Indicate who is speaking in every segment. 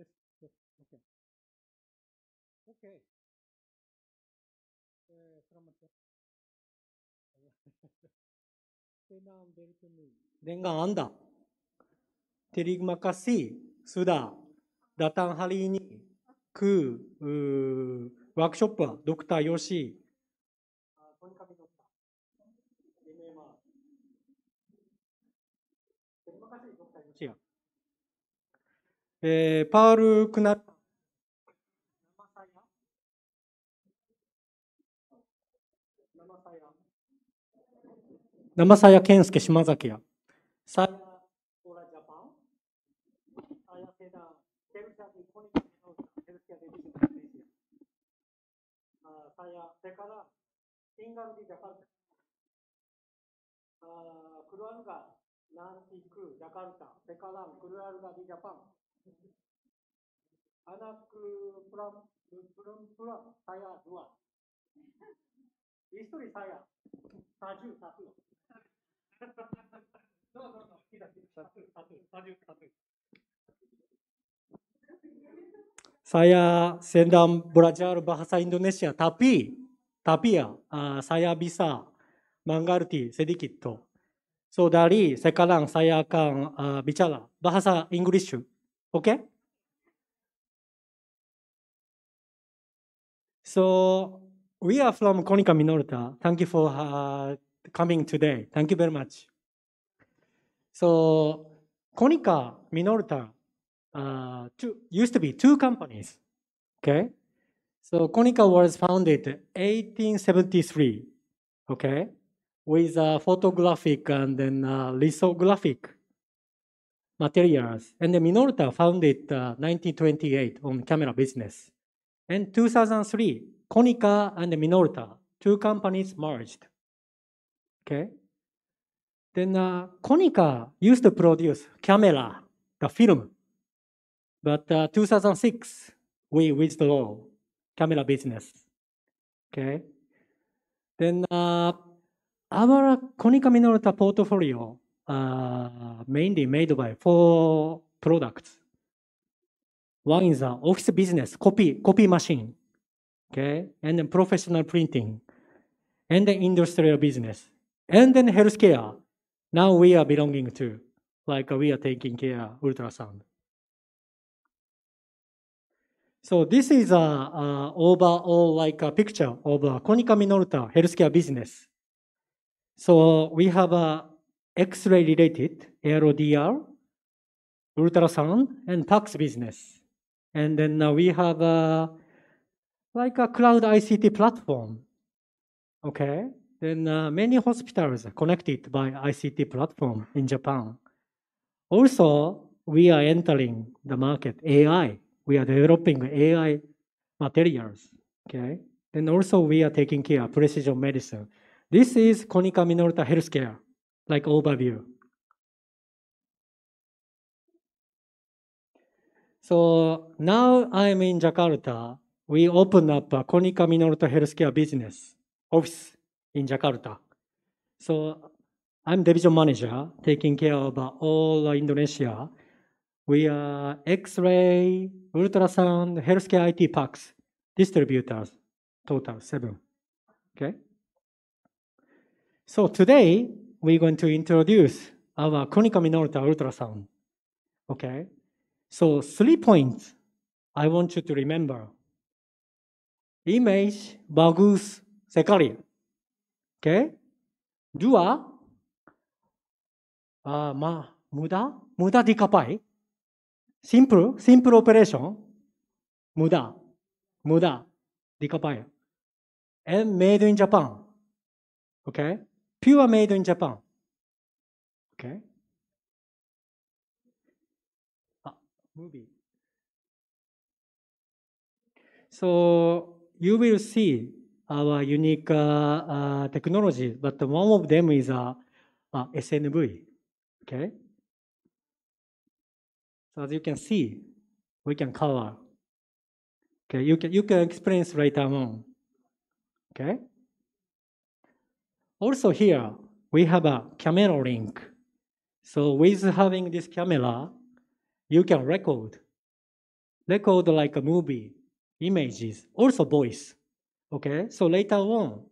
Speaker 1: Yes, yes, okay. Okay. Selamat ya. Dengan Anda, terima kasih sudah datang hari ini ke workshop Dr. Yoshi. Terima kasih Dr. Yoshi. Paul kenal nama saya. Nama saya Kensuke Shimazaki ya. Saya orang Jepang. Saya sedang kerja di Konica Healthcare Division Indonesia. Saya sekarang tinggal di Jakarta. Keluarga nanti ke Jakarta. Sekarang keluarga di Jepang. Anak perempuan saya dua. Istri saya satu. No, tidak. Satu. Saya sedang belajar bahasa Indonesia, tapi ya, saya bisa mengerti sedikit. So dari sekarang saya akan bicara bahasa Inggris, okay? So we are from Konica Minolta. Thank you for coming today. Thank you very much. So Konica Minolta used to be two companies. Okay. So Konica was founded 1873. Okay, with photographic and then lithographic materials. And the Minolta founded 1928 on camera business. And 2003, Konica and Minolta, two companies merged. Okay. Then Konica used to produce camera, the film. But 2006, we withdrew camera business. Okay. Then our Konica Minolta portfolio mainly made by 4 products. One is office business, copy machine, okay, and then professional printing, and then industrial business, and then healthcare. Now we are belonging to, like we are taking care of ultrasound. So this is a overall like a picture of Konica Minolta healthcare business. So we have a X-ray related LDR, ultrasound, and PACS business. And then we have like a cloud ICT platform. Okay. Then many hospitals are connected by ICT platform in Japan. Also, we are entering the market AI. We are developing AI materials. Okay. Then also we are taking care of precision medicine. This is Konica Minolta Healthcare, like overview. So now I'm in Jakarta. We open up a Konica Minolta Healthcare business office in Jakarta. So I'm division manager, taking care of all Indonesia. We are X-ray, ultrasound, healthcare IT packs, distributors, total 7. Okay. So today we're going to introduce our Konica Minolta ultrasound. Okay? So 3 points I want you to remember. Image bagus sekali. Okay? 2, mudah dicapai. Simple operation, mudah dicapai. And made in Japan. Okay? Pure made in Japan. Okay? Movie. So you will see our unique technology, but one of them is SNV. Okay? So as you can see, we can cover. Okay, you can experience later on. Okay. Also here we have a camera link. So with having this camera, you can record like a movie, images, also voice. Okay, so later on,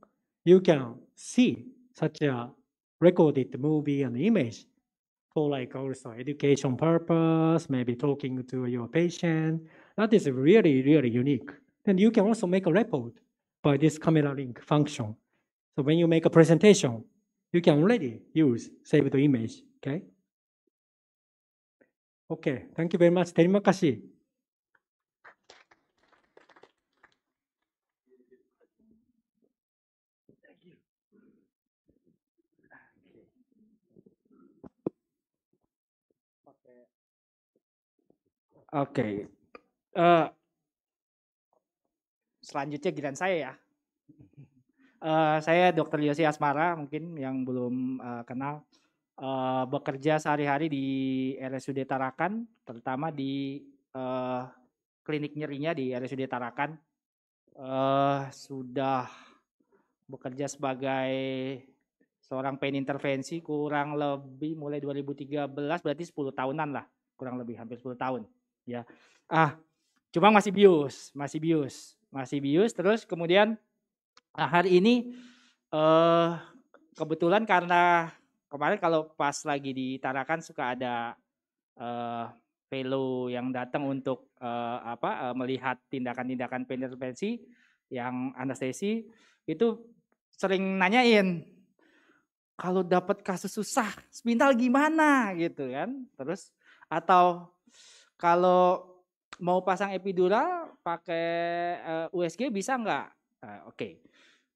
Speaker 1: you can see such a recorded movie and image for like also education purpose, maybe talking to your patient. That is really, really unique. Then you can also make a report by this camera link function. So when you make a presentation, you can already use saved image. Okay. Okay. Thank you very much. Terima kasih.
Speaker 2: Oke. Eh, selanjutnya giliran saya ya. Saya Dr. Yosi Asmara, mungkin yang belum kenal. Bekerja sehari-hari di RSUD Tarakan, terutama di klinik nyerinya di RSUD Tarakan. Sudah bekerja sebagai seorang pain intervensi kurang lebih mulai 2013, berarti 10 tahunan lah, kurang lebih hampir 10 tahun. Ya, cuma masih bius. Terus kemudian hari ini kebetulan karena kemarin kalau pas lagi di Tarakan suka ada fellow yang datang untuk melihat tindakan-tindakan pain intervensi yang anestesi, itu sering nanyain kalau dapat kasus susah spinal gimana gitu kan, terus atau kalau mau pasang epidural pakai USG bisa nggak? Oke.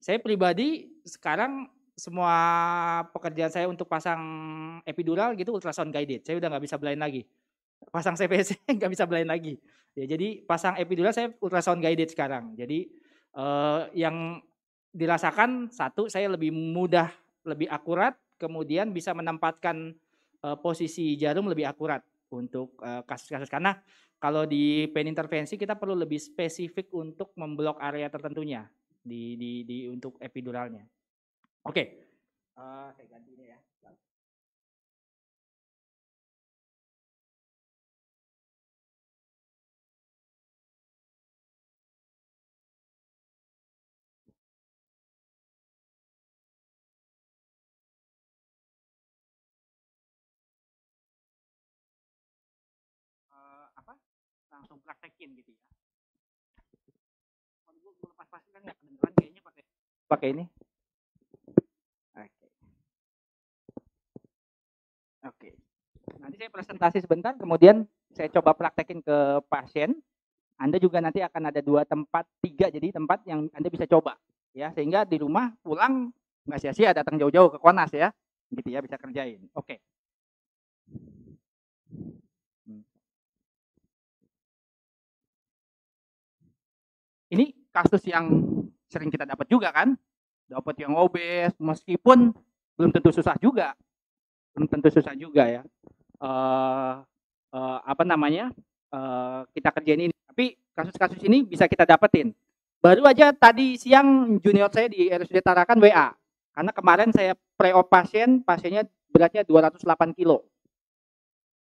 Speaker 2: Saya pribadi sekarang semua pekerjaan saya untuk pasang epidural gitu ultrasound guided. Saya udah nggak bisa blind lagi. Pasang CPC nggak bisa blind lagi. Ya, jadi pasang epidural saya ultrasound guided sekarang. Jadi yang dirasakan satu, saya lebih mudah, lebih akurat, kemudian bisa menempatkan posisi jarum lebih akurat untuk kasus-kasus, karena kalau di pain intervensi kita perlu lebih spesifik untuk memblok area tertentunya di untuk epiduralnya. Oke. Saya ganti ini ya. Langsung praktekin gitu ya. Kalau gue lepas pasti kan nggak kedengeran kayaknya pakai ini. Oke. Nanti saya presentasi sebentar, kemudian saya coba praktekin ke pasien. Anda juga nanti akan ada 2 tempat, 3 jadi tempat yang Anda bisa coba ya, sehingga di rumah pulang nggak sia-sia datang jauh-jauh ke Konas ya, gitu ya, bisa kerjain. Oke. Ini kasus yang sering kita dapat juga kan, dapat yang obes, meskipun belum tentu susah juga ya. Kita kerjain ini, tapi kasus-kasus ini bisa kita dapetin. Baru aja tadi siang junior saya di RSUD Tarakan WA, karena kemarin saya pre-op pasiennya beratnya 208 kilo.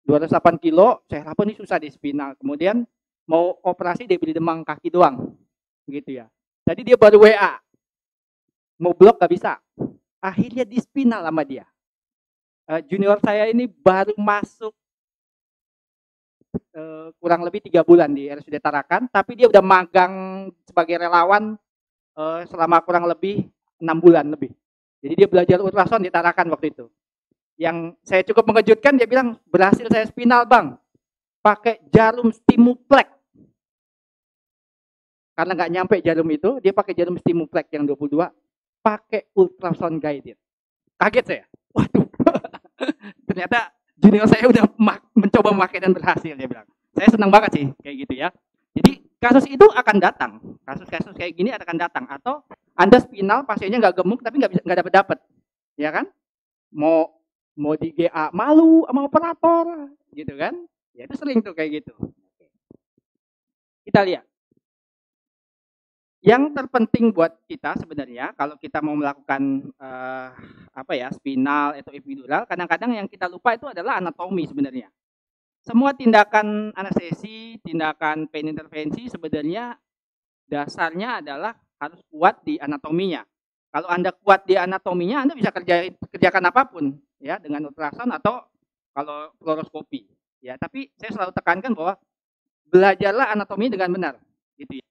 Speaker 2: 208 kilo, saya lapor ini susah di spinal. Kemudian mau operasi debri demang kaki doang, gitu ya. Tadi dia baru WA, mau blok gak bisa. Akhirnya di spinal sama dia. Junior saya ini baru masuk kurang lebih 3 bulan di RSUD Tarakan, tapi dia udah magang sebagai relawan selama kurang lebih 6 bulan lebih. Jadi dia belajar ultrasound di Tarakan waktu itu. Yang saya cukup mengejutkan, dia bilang berhasil saya spinal bang, pakai jarum Stimuplex. Karena nggak nyampe jarum itu, dia pakai jarum Stimuplex yang 22, pakai ultrasound guided. Kaget saya. Waduh, ternyata junior saya udah mencoba memakai dan berhasil, dia bilang. Saya senang banget sih kayak gitu ya. Jadi kasus itu akan datang, kasus-kasus kayak gini akan datang. Atau Anda spinal pasiennya nggak gemuk tapi nggak dapat, ya kan? Mau di GA malu sama operator, gitu kan? Ya itu sering tuh kayak gitu. Kita lihat. Yang terpenting buat kita sebenarnya kalau kita mau melakukan spinal atau epidural, kadang-kadang yang kita lupa itu adalah anatomi sebenarnya. Semua tindakan anestesi, tindakan pain intervensi sebenarnya dasarnya adalah harus kuat di anatominya. Kalau Anda kuat di anatominya, Anda bisa kerjakan apapun ya dengan ultrasound atau kalau fluoroskopi. Ya, tapi saya selalu tekankan bahwa belajarlah anatomi dengan benar, gitu ya,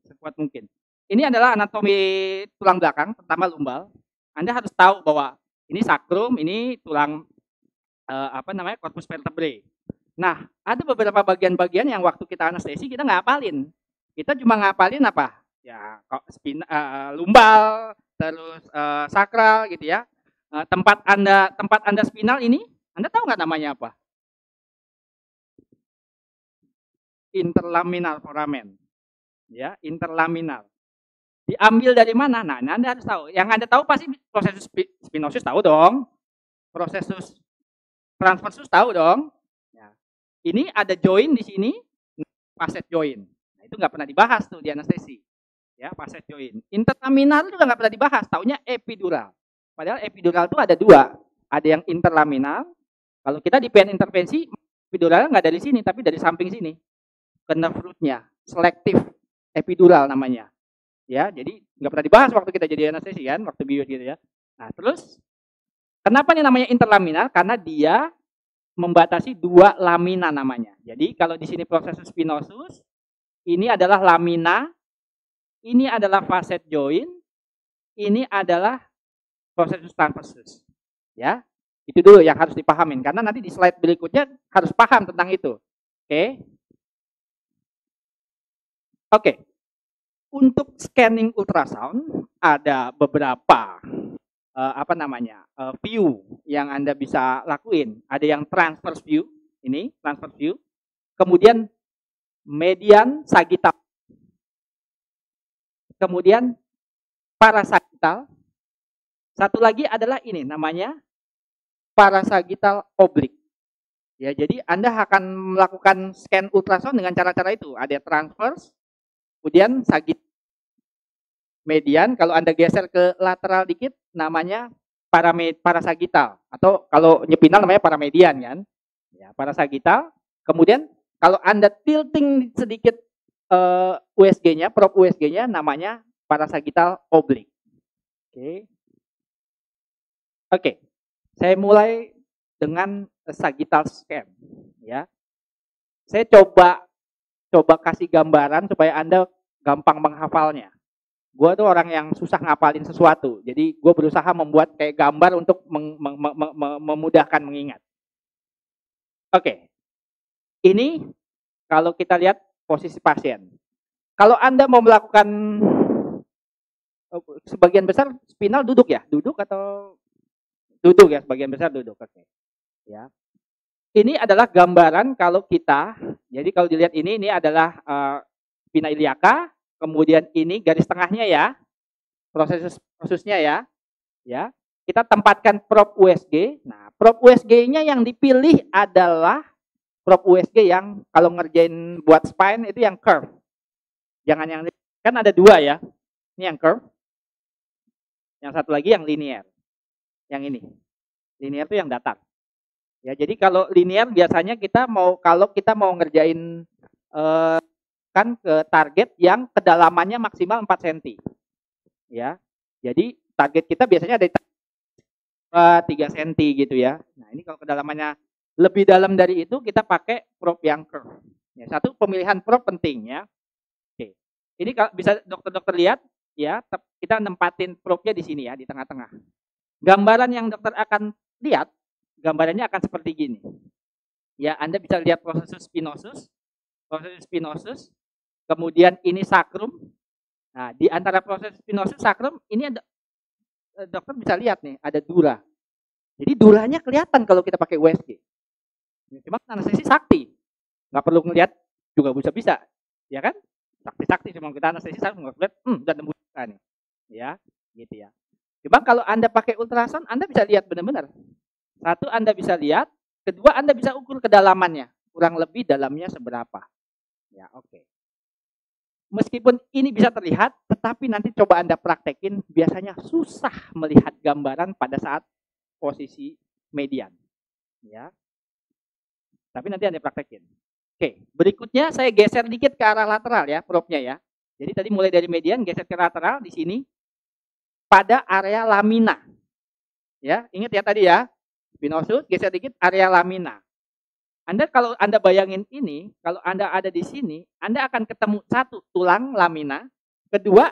Speaker 2: sekuat mungkin. Ini adalah anatomi tulang belakang, pertama lumbal. Anda harus tahu bahwa ini sakrum, ini tulang corpus vertebrae. Nah, ada beberapa bagian-bagian yang waktu kita anestesi kita nggak hafalin. Kita cuma ngapalin apa? Ya, lumbal, terus sakral gitu ya. Tempat Anda spinal ini, Anda tahu nggak namanya apa? Interlaminar foramen. Ya, interlaminar. Diambil dari mana? Nah, Anda harus tahu. Yang Anda tahu pasti proses spinosus tahu dong. Proses transversus tahu dong. Ya. Ini ada join di sini, facet join. Nah, itu nggak pernah dibahas tuh di anestesi. Ya, facet join. Interlaminar juga nggak pernah dibahas, taunya epidural. Padahal epidural itu ada dua. Ada yang interlaminar. Kalau kita di PN intervensi, epidural nggak dari sini, tapi dari samping sini. Ke nerve root-nya, selektif epidural namanya. Ya, jadi nggak pernah dibahas waktu kita jadi anestesi kan, waktu bio gitu ya. Nah, terus kenapa nih namanya interlaminar? Karena dia membatasi dua lamina namanya. Jadi kalau di sini proses spinosus, ini adalah lamina, ini adalah facet join, ini adalah proses transversus. Ya, itu dulu yang harus dipahamin. Karena nanti di slide berikutnya harus paham tentang itu. Oke. Untuk scanning ultrasound ada beberapa view yang Anda bisa lakuin. Ada yang transverse view, ini transverse view. Kemudian median sagittal. Kemudian parasagittal. Satu lagi adalah ini namanya parasagittal oblique. Ya, jadi Anda akan melakukan scan ultrasound dengan cara-cara itu. Ada transverse, kemudian sagittal, median. Kalau Anda geser ke lateral dikit, namanya parasagittal. Atau kalau nyepinal namanya paramedian kan. Ya, parasagittal. Kemudian kalau Anda tilting sedikit USG-nya, prop USG-nya namanya parasagittal oblique. Oke. Saya mulai dengan sagittal scan. Ya. Saya coba kasih gambaran supaya Anda gampang menghafalnya. Gue tuh orang yang susah ngapalin sesuatu. Jadi gue berusaha membuat kayak gambar untuk memudahkan mengingat. Oke. Ini kalau kita lihat posisi pasien. Kalau Anda mau melakukan sebagian besar spinal duduk ya? Duduk atau duduk ya? Sebagian besar duduk. Oke. Ya. Ini adalah gambaran kalau kita, jadi kalau dilihat ini adalah spina iliaca, kemudian ini garis tengahnya ya, prosesnya ya, kita tempatkan prop USG. Nah, prop USG-nya yang dipilih adalah prop USG yang kalau ngerjain buat spine itu yang curve. Jangan yang, kan ada dua ya, ini yang curve, yang satu lagi yang linear, yang ini, linear itu yang datar. Ya, jadi kalau linear biasanya kalau kita mau ngerjain kan ke target yang kedalamannya maksimal 4 cm. Ya. Jadi target kita biasanya ada 3 cm gitu ya. Nah, ini kalau kedalamannya Lebih dalam dari itu kita pakai probe yang curve. Ya, satu pemilihan probe penting ya. Oke. Ini kalau bisa dokter-dokter lihat ya, kita nempatin probe-nya di sini ya, di tengah-tengah. Gambaran yang dokter akan lihat, gambarannya akan seperti gini. Ya, Anda bisa lihat proses spinosus, kemudian ini sakrum. Nah, di antara proses spinosus sakrum ini ada dokter bisa lihat nih, ada dura. Jadi duranya kelihatan kalau kita pakai USG. Cuma anestesi sakti, nggak perlu ngelihat juga bisa, ya kan? Sakti cuma kita anestesi sakti nggak lihat, udah nemu nih, ya, gitu ya. Cuma kalau Anda pakai ultrasound, Anda bisa lihat benar-benar. Satu, Anda bisa lihat. Kedua, Anda bisa ukur kedalamannya. Kurang lebih dalamnya seberapa. Ya, oke. Meskipun ini bisa terlihat, tetapi nanti coba Anda praktekin, biasanya susah melihat gambaran pada saat posisi median. Ya. Tapi nanti Anda praktekin. Oke, berikutnya saya geser dikit ke arah lateral ya, probe-nya ya. Jadi tadi mulai dari median, geser ke lateral di sini. Pada area lamina. Ya, ingat ya tadi ya. Spinosus, geser dikit, area lamina. Kalau Anda bayangin ini, kalau Anda ada di sini, Anda akan ketemu satu, tulang lamina. Kedua,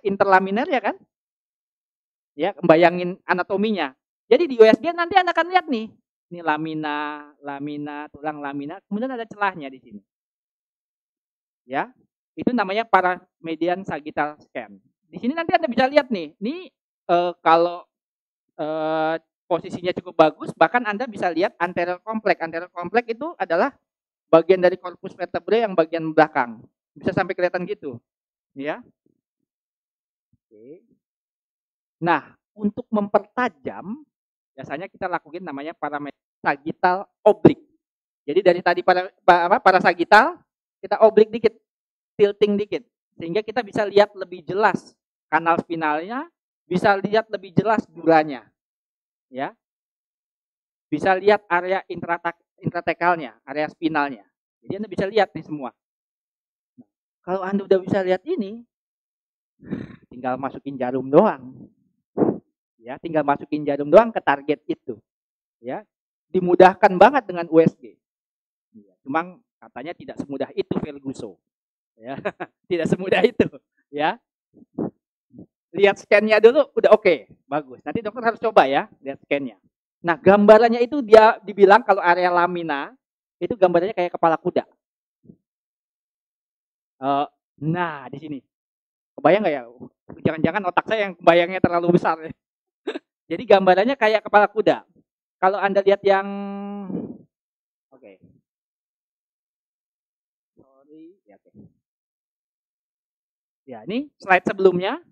Speaker 2: interlaminer ya kan? Ya, bayangin anatominya. Jadi di USG nanti Anda akan lihat nih. Ini lamina, tulang lamina, kemudian ada celahnya di sini. Ya, itu namanya paramedian sagittal scan. Di sini nanti Anda bisa lihat nih. Ini kalau posisinya cukup bagus, bahkan Anda bisa lihat anterior kompleks. Anterior kompleks itu adalah bagian dari korpus vertebrae yang bagian belakang. Bisa sampai kelihatan gitu. Ya. Oke. Nah, untuk mempertajam, biasanya kita lakukan namanya paramedian sagittal oblik. Jadi dari tadi para sagittal, kita oblik dikit, tilting dikit. Sehingga kita bisa lihat lebih jelas kanal spinalnya, bisa lihat lebih jelas duranya. Ya, bisa lihat area intratekalnya, area spinalnya. Jadi Anda bisa lihat nih semua. Nah, kalau Anda udah bisa lihat ini, tinggal masukin jarum doang. Ya, tinggal masukin jarum doang ke target itu. Ya, dimudahkan banget dengan USG. Ya, cuma katanya tidak semudah itu Ferguson. Ya, tidak semudah itu. Ya, lihat scan-nya dulu, udah oke, bagus. Nanti dokter harus coba ya, lihat scan-nya. Nah, gambarannya itu dia dibilang kalau area lamina itu gambarannya kayak kepala kuda. Nah, di sini. Kebayang nggak ya? Jangan-jangan otak saya yang bayangnya terlalu besar. Jadi gambarannya kayak kepala kuda. Kalau Anda lihat yang oke. Sorry, ya oke. Ya, ini slide sebelumnya.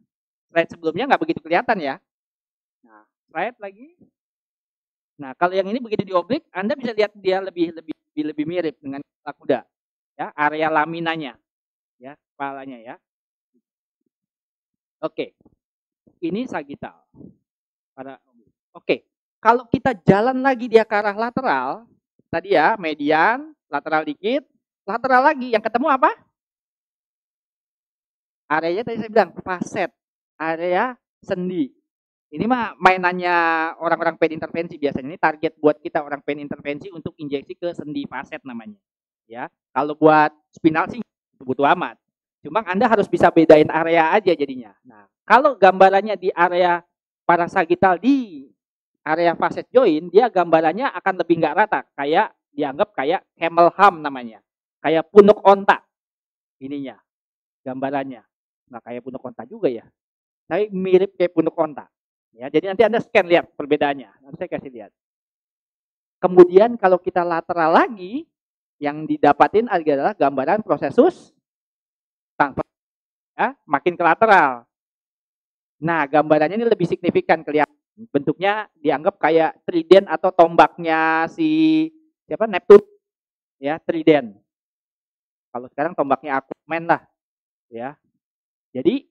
Speaker 2: Slide sebelumnya nggak begitu kelihatan ya. Nah, slide lagi. Nah, kalau yang ini begitu dioblik, Anda bisa lihat dia lebih mirip dengan kepala kuda. Ya, area laminanya. Ya, kepalanya ya. Oke. Ini sagittal. Oke. Kalau kita jalan lagi dia ke arah lateral, tadi ya, median, lateral dikit, lateral lagi, yang ketemu apa? Areanya tadi saya bilang, faset, area sendi. Ini mah mainannya orang-orang pen intervensi biasanya. Ini target buat kita orang pen intervensi untuk injeksi ke sendi faset namanya. Ya, kalau buat spinal sih butuh amat. Cuma Anda harus bisa bedain area aja jadinya. Nah, kalau gambarannya di area parasagittal di area facet joint, dia gambarannya akan lebih nggak rata. Kayak dianggap kayak camel hump namanya. Kayak punuk onta ininya gambarannya. Nah, kayak punuk onta juga ya. Tapi mirip kayak punuk onta. Ya, jadi nanti Anda scan lihat perbedaannya. Nanti saya kasih lihat. Kemudian kalau kita lateral lagi, yang didapatin adalah gambaran prosesus tanpa ya, makin ke lateral. Nah, gambarannya ini lebih signifikan kelihatan. Bentuknya dianggap kayak trident atau tombaknya si siapa Neptune ya, trident. Kalau sekarang tombaknya Aquaman lah ya. Jadi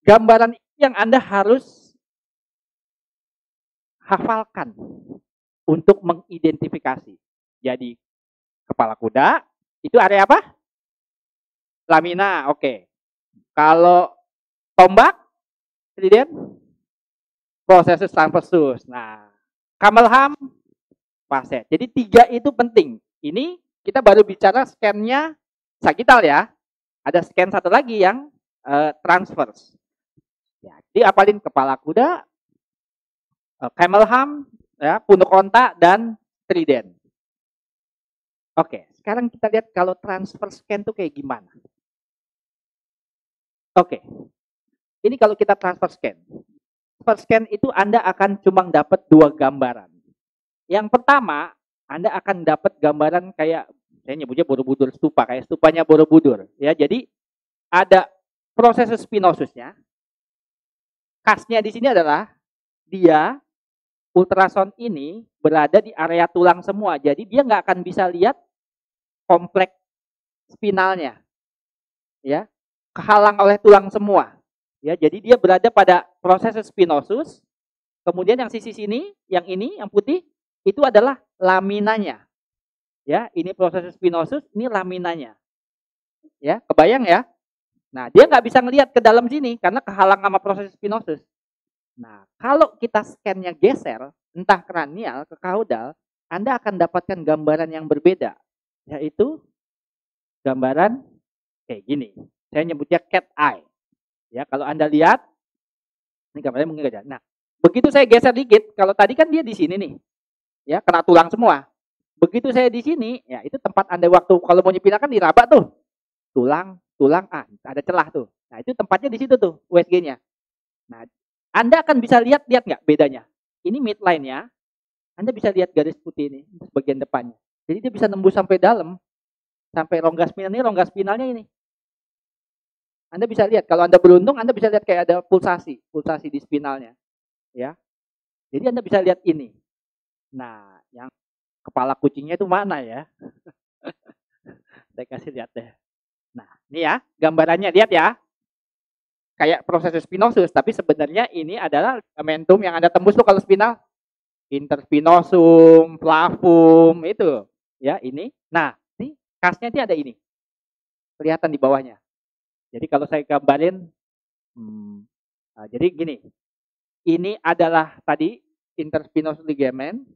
Speaker 2: gambaran yang Anda harus hafalkan untuk mengidentifikasi. Jadi kepala kuda itu area apa? Lamina, oke. Kalau tombak trident prosesus transversus. Nah, camel hump faset. Jadi 3 itu penting. Ini kita baru bicara scan-nya sagital ya. Ada scan satu lagi yang transverse. Ya, jadi apalin kepala kuda, camel hump, ya, punuk onta, dan trident. Oke, sekarang kita lihat kalau transverse scan itu kayak gimana. Oke, ini kalau kita transfer scan. Transfer scan itu Anda akan cuma dapat 2 gambaran. Yang pertama, Anda akan dapat gambaran kayak, saya nyebutnya Borobudur stupa, kayak stupanya Borobudur. Ya, jadi ada proses spinosusnya. Khasnya di sini adalah dia ultrasound ini berada di area tulang semua. Jadi dia nggak akan bisa lihat kompleks spinalnya. Ya, kehalang oleh tulang semua. Ya, jadi dia berada pada proses spinosus. Kemudian yang sisi sini, yang ini, yang putih, itu adalah laminanya. Ya, ini proses spinosus, ini laminanya. Ya, kebayang ya? Nah, dia nggak bisa ngelihat ke dalam sini karena kehalang sama proses spinosus. Nah, kalau kita scan-nya geser, entah kranial ke kaudal, Anda akan dapatkan gambaran yang berbeda, yaitu gambaran kayak gini. Saya nyebutnya cat eye. Ya, kalau Anda lihat, ini gambarnya mungkin aja. Nah, begitu saya geser dikit, kalau tadi kan dia di sini nih, ya kena tulang semua. Begitu saya di sini, ya itu tempat Anda waktu kalau mau nyepinah kan diraba tuh, tulang, ada celah tuh. Nah itu tempatnya di situ tuh, USG-nya. Nah, Anda akan bisa lihat nggak bedanya? Ini midline-nya, Anda bisa lihat garis putih ini, bagian depannya. Jadi dia bisa nembus sampai dalam, sampai rongga spinal ini, rongga spinalnya ini. Anda bisa lihat, kalau Anda beruntung, Anda bisa lihat kayak ada pulsasi di spinalnya. Ya, jadi Anda bisa lihat ini. Nah, yang kepala kucingnya itu mana ya? Saya kasih lihat deh. Nah, ini ya, gambarannya lihat ya. Kayak proses spinosus, tapi sebenarnya ini adalah ligamentum yang Anda tembus tuh kalau spinal. Interspinosum, flavum, itu. Ya, ini. Nah, ini khasnya ini ada ini. Kelihatan di bawahnya. Jadi kalau saya gambarin, jadi gini. Ini adalah tadi interspinosus ligament.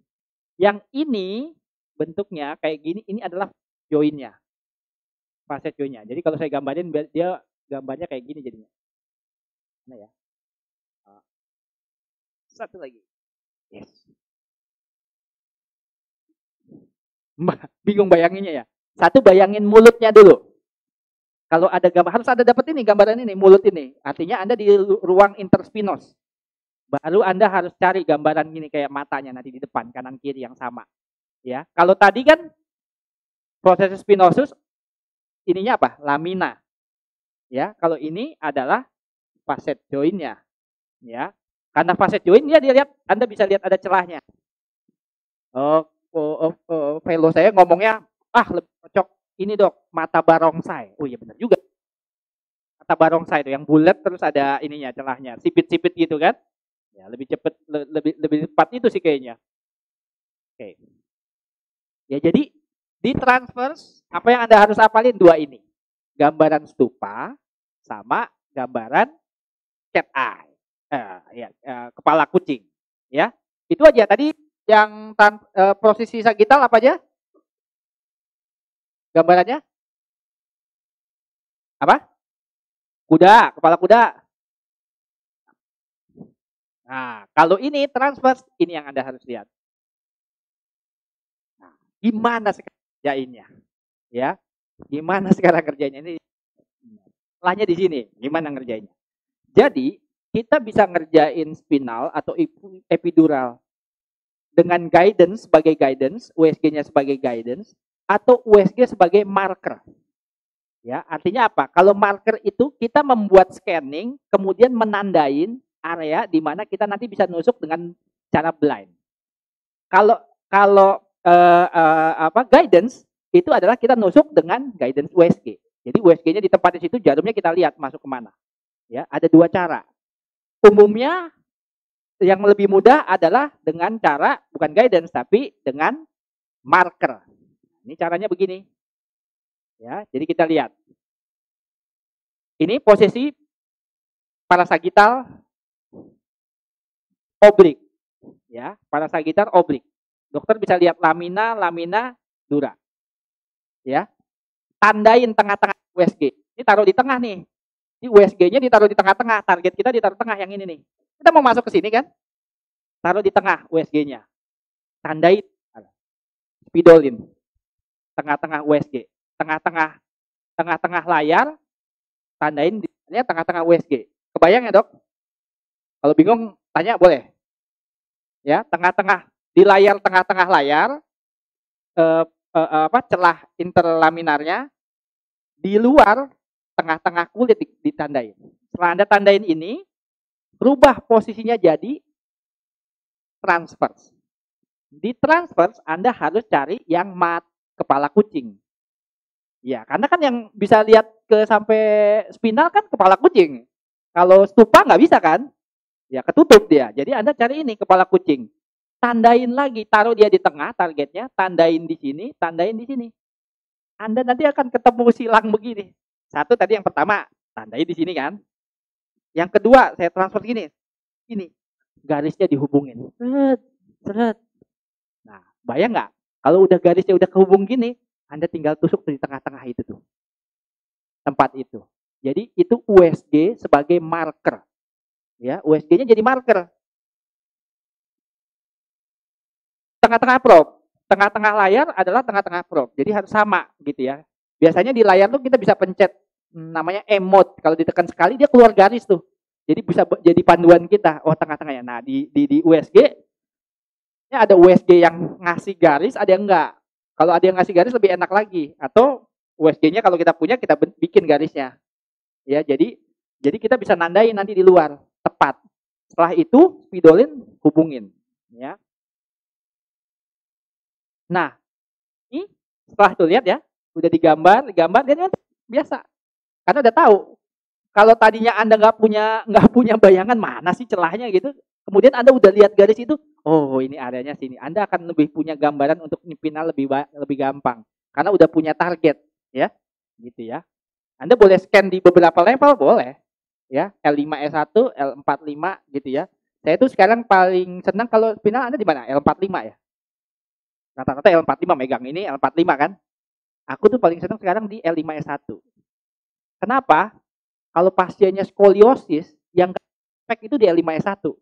Speaker 2: Yang ini bentuknya kayak gini, ini adalah joinnya. Facet joinnya. Jadi kalau saya gambarin, dia gambarnya kayak gini jadinya. Nah ya. Satu lagi. Yes. Bingung bayanginnya ya. Satu, bayangin mulutnya dulu. Kalau ada gambar, harus ada dapat ini gambaran ini, mulut ini. Artinya Anda di ruang interspinos. Baru Anda harus cari gambaran gini kayak matanya nanti di depan, kanan kiri yang sama. Ya. Kalau tadi kan proses spinosus ininya apa? Lamina. Ya, kalau ini adalah facet joinnya. Ya. Karena facet join dia lihat, Anda bisa lihat ada celahnya. Fellow saya ngomongnya, lebih cocok ini dok, mata barongsai. Oh iya benar juga. Mata barongsai itu yang bulat terus ada ininya, celahnya, sipit-sipit gitu kan? Ya, lebih cepat, lebih cepat itu sih kayaknya. Oke. Ya jadi di transverse apa yang Anda harus hafalin 2 ini. Gambaran stupa sama gambaran cat eye. Kepala kucing. Ya. Itu aja tadi yang posisi sagital apa aja? Gambarannya? Apa? Kuda, kepala kuda. Nah, kalau ini transverse, ini yang Anda harus lihat. Nah, gimana sekarang kerjainnya? Ya, gimana sekarang kerjanya ini? Salahnya di sini, gimana ngerjainnya? Jadi, kita bisa ngerjain spinal atau epidural dengan guidance sebagai guidance, USG-nya sebagai guidance, atau USG sebagai marker. Ya, artinya apa? Kalau marker itu kita membuat scanning, kemudian menandain area di mana kita nanti bisa nusuk dengan cara blind. Kalau guidance itu adalah kita nusuk dengan guidance USG. Jadi USG-nya di tempat di situ, jarumnya kita lihat masuk kemana. Ya, ada 2 cara. Umumnya yang lebih mudah adalah dengan cara bukan guidance tapi dengan marker. Ini caranya begini. Ya, jadi kita lihat. Ini posisi parasagital oblik. Ya, parasagital oblik. Dokter bisa lihat lamina, dura. Ya. Tandain tengah-tengah USG. Ini taruh di tengah nih. Ini USG-nya ditaruh di tengah-tengah. Target kita ditaruh tengah yang ini nih. Kita mau masuk ke sini kan? Taruh di tengah USG-nya. Tandain. Spidolin. Tengah-tengah USG. Tengah-tengah layar. Tandain di tengah-tengah USG. Kebayang ya, Dok? Kalau bingung tanya boleh. Ya, tengah-tengah di layar tengah-tengah layar celah interlaminarnya, di luar tengah-tengah kulit ditandain. Setelah Anda tandain ini, rubah posisinya jadi transverse. Di transverse Anda harus cari yang kepala kucing. Ya, karena kan yang bisa lihat ke sampai spinal kan kepala kucing. Kalau stupa nggak bisa kan? Ya ketutup dia. Jadi Anda cari ini kepala kucing. Tandain lagi, taruh dia di tengah targetnya, tandain di sini, tandain di sini. Anda nanti akan ketemu silang begini. Satu tadi yang pertama, tandain di sini kan. Yang kedua, saya transfer gini. Ini garisnya dihubungin. Seret, seret. Nah, bayang nggak? Kalau udah garisnya udah kehubung gini, Anda tinggal tusuk di tengah-tengah itu tuh. Tempat itu. Jadi itu USG sebagai marker. Ya, USG-nya jadi marker. Tengah-tengah probe. Tengah-tengah layar adalah tengah-tengah probe. Jadi harus sama gitu ya. Biasanya di layar tuh kita bisa pencet namanya emot. Kalau ditekan sekali dia keluar garis tuh. Jadi bisa jadi panduan kita. Oh, tengah-tengahnya. Nah, di USG ada USG yang ngasih garis, ada yang enggak. Kalau ada yang ngasih garis lebih enak lagi. Atau USG-nya kalau kita punya kita bikin garisnya. Ya, jadi kita bisa nandain nanti di luar tepat. Setelah itu spidolin hubungin, ya. Nah, ini setelah itu lihat ya, udah digambar dan biasa. Karena udah tahu. Kalau tadinya Anda nggak punya bayangan mana sih celahnya gitu, kemudian Anda udah lihat garis itu, oh ini areanya sini. Anda akan lebih punya gambaran untuk nyipinal lebih gampang. Karena udah punya target, ya. Gitu ya. Anda boleh scan di beberapa level, boleh. Ya, L5S1, L45 gitu ya. Saya tuh sekarang paling senang kalau spinal Anda di mana? L45 ya. Rata-rata L45 megang ini L45 kan. Aku tuh paling senang sekarang di L5S1. Kenapa? Kalau pasiennya skoliosis, yang efek itu di L5S1.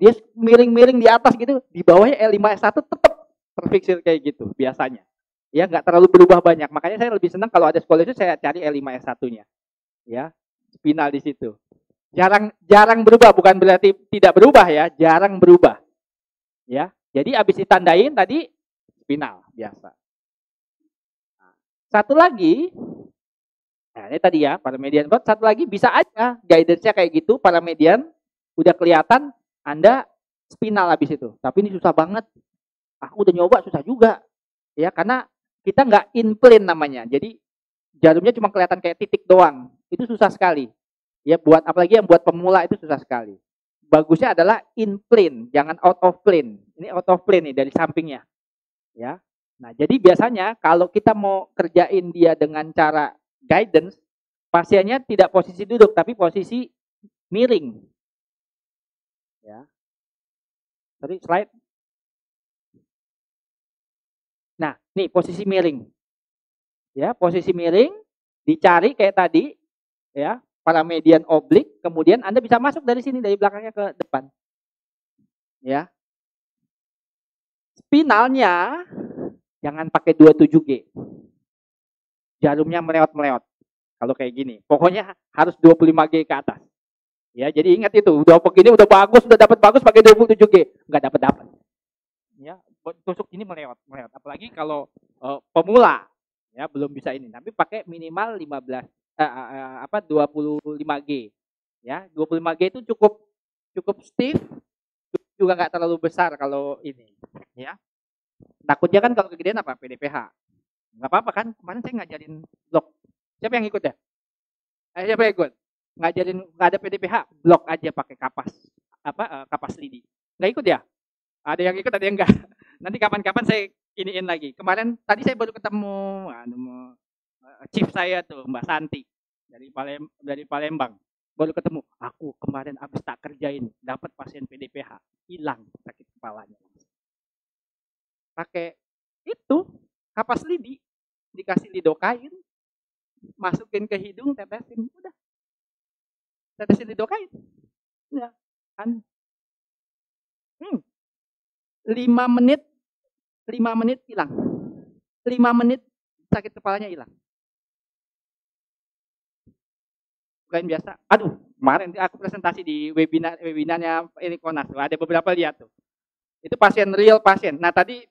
Speaker 2: Dia miring-miring di atas gitu, di bawahnya L5S1 tetap terfiksir kayak gitu biasanya. Ya nggak terlalu berubah banyak. Makanya saya lebih senang kalau ada skoliosis saya cari L5S1-nya. Ya, spinal di situ. Jarang berubah, bukan berarti tidak berubah ya, jarang berubah. Ya, jadi habis ditandain tadi spinal biasa. Satu lagi, nah ini tadi ya para median vote. Satu lagi bisa aja guidance-nya kayak gitu para median udah kelihatan Anda spinal habis itu. Tapi ini susah banget. Aku udah nyoba susah juga. Ya karena kita nggak in plane namanya. Jadi jarumnya cuma kelihatan kayak titik doang. Itu susah sekali. Ya buat apalagi yang buat pemula itu susah sekali. Bagusnya adalah in plane, jangan out of plane. Ini out of plane nih dari sampingnya. Ya. Nah, jadi biasanya kalau kita mau kerjain dia dengan cara guidance, pasiennya tidak posisi duduk tapi posisi miring. Ya. Tadi slide. Nah, nih posisi miring. Ya, posisi miring dicari kayak tadi, ya, para median oblik, kemudian Anda bisa masuk dari sini dari belakangnya ke depan. Ya. Spinalnya jangan pakai 27G. Jarumnya meleot-meleot. Kalau kayak gini. Pokoknya harus 25G ke atas. Ya, jadi ingat itu. Udah begini udah bagus, udah dapat bagus pakai 27G. Enggak dapat. Ya, tusuk ini meleot. Apalagi kalau pemula ya belum bisa ini. Tapi pakai minimal 25G. Ya, 25G itu cukup stiff, juga nggak terlalu besar kalau ini. Ya. Takutnya kan kalau kegedean apa? PDPH. Nggak apa-apa kan? Kemarin saya ngajarin blok. Siapa yang ikut ya? Siapa yang ikut? Ngajarin nggak ada PDPH, blok aja pakai kapas kapas lidi. Nggak ikut ya? Ada yang ikut, ada yang enggak. Nanti kapan-kapan saya iniin lagi. Kemarin tadi saya baru ketemu chief saya tuh Mbak Santi dari Palembang. Baru ketemu. Aku kemarin habis tak kerjain, dapat pasien PDPH, hilang sakit kepalanya. pakai itu kapas lidi, dikasih lidokain, masukin ke hidung, tetesin, udah. Tetesin lidokain. Ya, kan. 5 menit hilang. 5 menit sakit kepalanya hilang. Bukan biasa. Aduh, kemarin aku presentasi di webinarnya ini Konas. Ada beberapa lihat tuh. Itu real pasien. Nah, tadi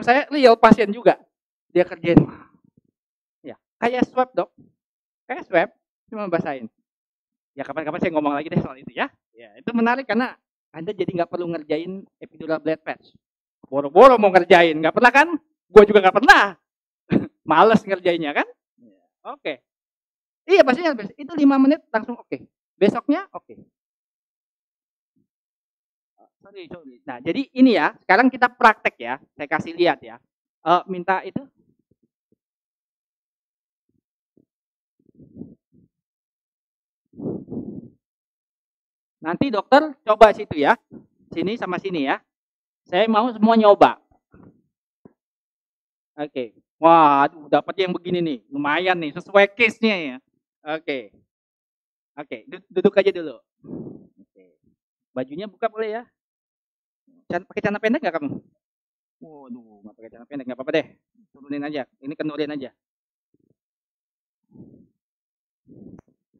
Speaker 2: saya real pasien juga. Dia kerjain. Ya, kayak swab, Dok. Kayak swab, cuma basahin. Ya, kapan-kapan saya ngomong lagi deh soal itu ya. Ya, itu menarik karena Anda jadi nggak perlu ngerjain epidural blood patch. Boro-boro mau ngerjain, nggak pernah kan? Gue juga nggak pernah. Males ngerjainnya kan? Oke. Iya, pastinya itu 5 menit langsung oke. Besoknya oke. Sorry. Nah, jadi ini ya, sekarang kita praktek ya. Saya kasih lihat ya. Minta itu. Nanti dokter coba situ ya. Sini sama sini ya. Saya mau semua nyoba. Oke. Wah, dapat yang begini nih. Lumayan nih, sesuai case-nya ya. Oke. Duduk aja dulu. Oke. Bajunya buka boleh ya? Pakai celana pendek nggak kamu? Waduh, nggak pakai celana pendek, nggak apa-apa deh. Turunin aja. Ini kendurin aja.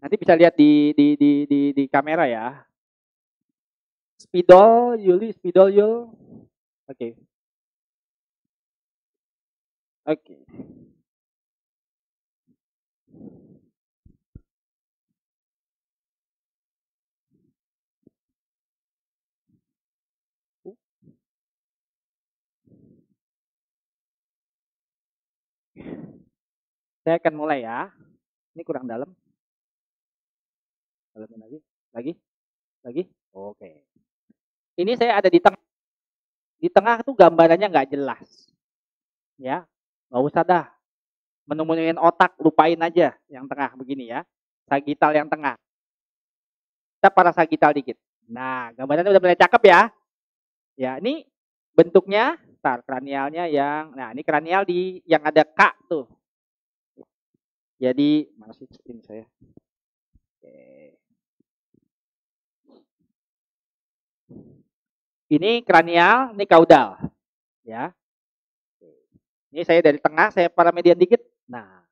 Speaker 2: Nanti bisa lihat di kamera ya. Spidol Yul. Oke. Saya akan mulai ya. Ini kurang dalam. Dalamin lagi. Oke. Ini saya ada di tengah. Di tengah tuh gambarannya nggak jelas. Ya, nggak usah dah. Menemuin otak, lupain aja yang tengah begini ya. Sagital yang tengah. Kita parasagital dikit. Nah, gambarannya udah mulai cakep ya. Ya, ini bentuknya, kranialnya nah ini kranial yang ada K tuh. Jadi, mana sih ini saya? Oke. Ini kranial, ini kaudal. Ya. Ini saya dari tengah, saya paramedian dikit. Nah,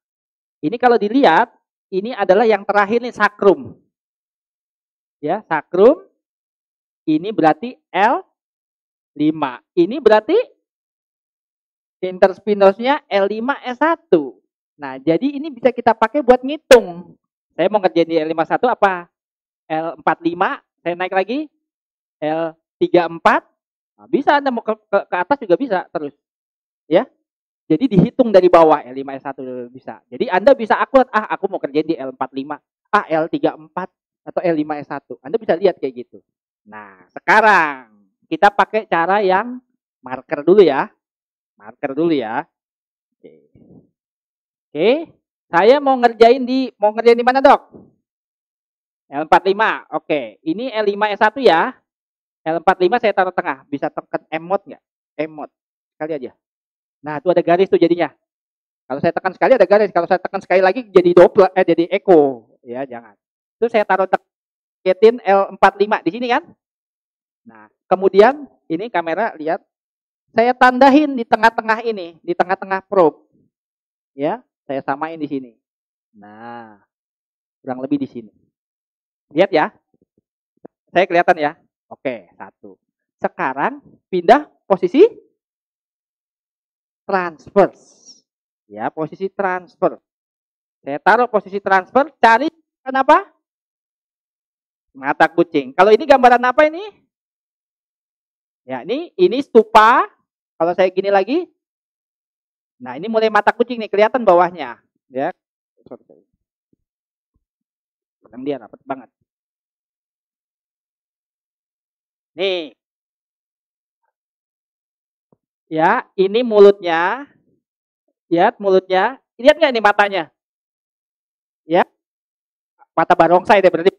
Speaker 2: ini kalau dilihat, ini adalah yang terakhir nih sakrum. Ya, sakrum. Ini berarti L5. Ini berarti interspinosnya L5S1. Nah, jadi ini bisa kita pakai buat ngitung. Saya mau ngerjain di L51 apa? L45, saya naik lagi. L34. Nah, bisa Anda mau ke atas juga bisa terus. Ya. Jadi dihitung dari bawah L5S1 bisa. Jadi Anda bisa akurat, aku mau kerjain di L45, L34 atau L5S1. Anda bisa lihat kayak gitu. Nah, sekarang kita pakai cara yang marker dulu ya. Oke. Saya mau ngerjain di mana, Dok? L45. Oke. Ini L5S1 ya. L45 saya taruh tengah. Bisa tekan emot nggak? Emot. Sekali aja. Nah, itu ada garis tuh jadinya. Kalau saya tekan sekali ada garis. Kalau saya tekan sekali lagi jadi double, jadi echo. Ya, jangan. Itu saya taruh teketin L45 di sini kan? Nah, kemudian ini kamera lihat. Saya tandain di tengah-tengah ini, di tengah-tengah probe. Ya, saya samain di sini. Nah, kurang lebih di sini. Lihat ya. Saya kelihatan ya. Oke, 1. Sekarang pindah posisi transfer. Ya, posisi transfer. Saya taruh posisi transfer, cari apa? Mata kucing. Kalau ini gambaran apa ini? Ya, ini stupa. Kalau saya gini lagi. Nah, ini mulai mata kucing nih, kelihatan bawahnya. Ya. Belakang dia rapat banget. Nih. Ya, ini mulutnya. Lihat mulutnya. Lihat nggak ini matanya? Ya. Mata barongsai deh berarti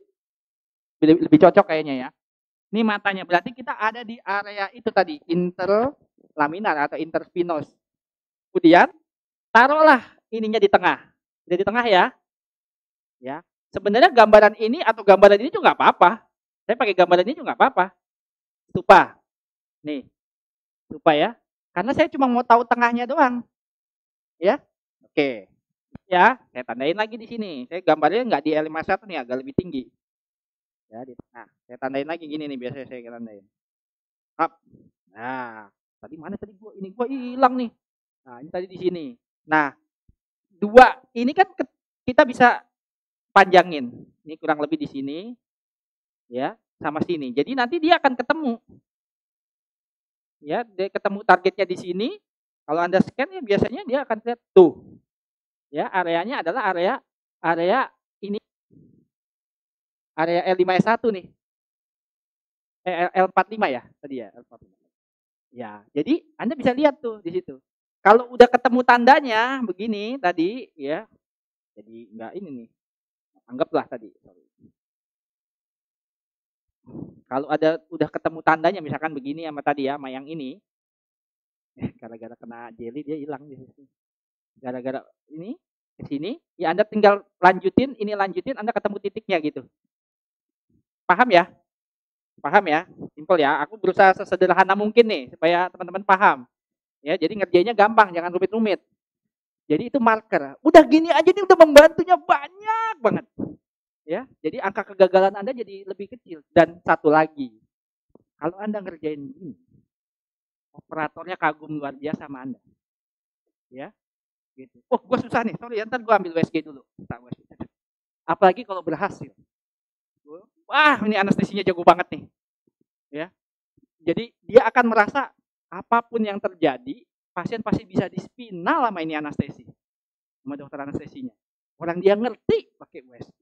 Speaker 2: lebih cocok kayaknya ya. Ini matanya. Berarti kita ada di area itu tadi, laminar atau interspinos. Kemudian taruhlah ininya di tengah. Udah di tengah ya. Ya. Sebenarnya gambaran ini atau gambaran ini juga nggak apa-apa. Saya pakai gambaran ini juga nggak apa-apa. Stupa. Nih, stupa ya. Karena saya cuma mau tahu tengahnya doang. Ya. Oke. Ya, saya tandain lagi di sini. Saya gambarnya nggak di L51 nih, agak lebih tinggi. Ya, di tengah. Saya tandain lagi gini nih, biasanya saya tandain. Up. Nah, tadi mana tadi gua? Ini gua hilang nih. Nah, ini tadi di sini. Nah, dua ini kan kita bisa panjangin. Ini kurang lebih di sini. Ya, sama sini. Jadi nanti dia akan ketemu. Ya, dia ketemu targetnya di sini. Kalau Anda scan ya biasanya dia akan lihat tuh. Ya, areanya adalah area ini, area L51 nih. L45 ya tadi ya, L45. Ya, jadi Anda bisa lihat tuh di situ. Kalau udah ketemu tandanya begini tadi ya. Jadi enggak ini nih. Anggaplah tadi. Kalau ada udah ketemu tandanya misalkan begini sama tadi ya, sama yang ini. Gara-gara kena jelly dia hilang di situ. Gara-gara ini ke sini, ya Anda tinggal lanjutin, ini lanjutin, Anda ketemu titiknya gitu. Paham ya? Paham ya? Simpel ya. Aku berusaha sesederhana mungkin nih supaya teman-teman paham. Ya, jadi ngerjainnya gampang, jangan rumit-rumit. Jadi itu marker. Udah gini aja nih udah membantunya banyak banget. Ya, jadi angka kegagalan Anda jadi lebih kecil. Dan satu lagi, kalau Anda ngerjain ini, operatornya kagum luar biasa sama Anda. Ya, gitu. Oh, gue susah nih. Sorry, ntar gue ambil USG dulu. Apalagi kalau berhasil. Wah, ini anestesinya jago banget nih. Ya. Jadi dia akan merasa apapun yang terjadi, pasien pasti bisa dispinal sama ini anestesi. Sama dokter anestesinya. Orang dia ngerti pakai USG.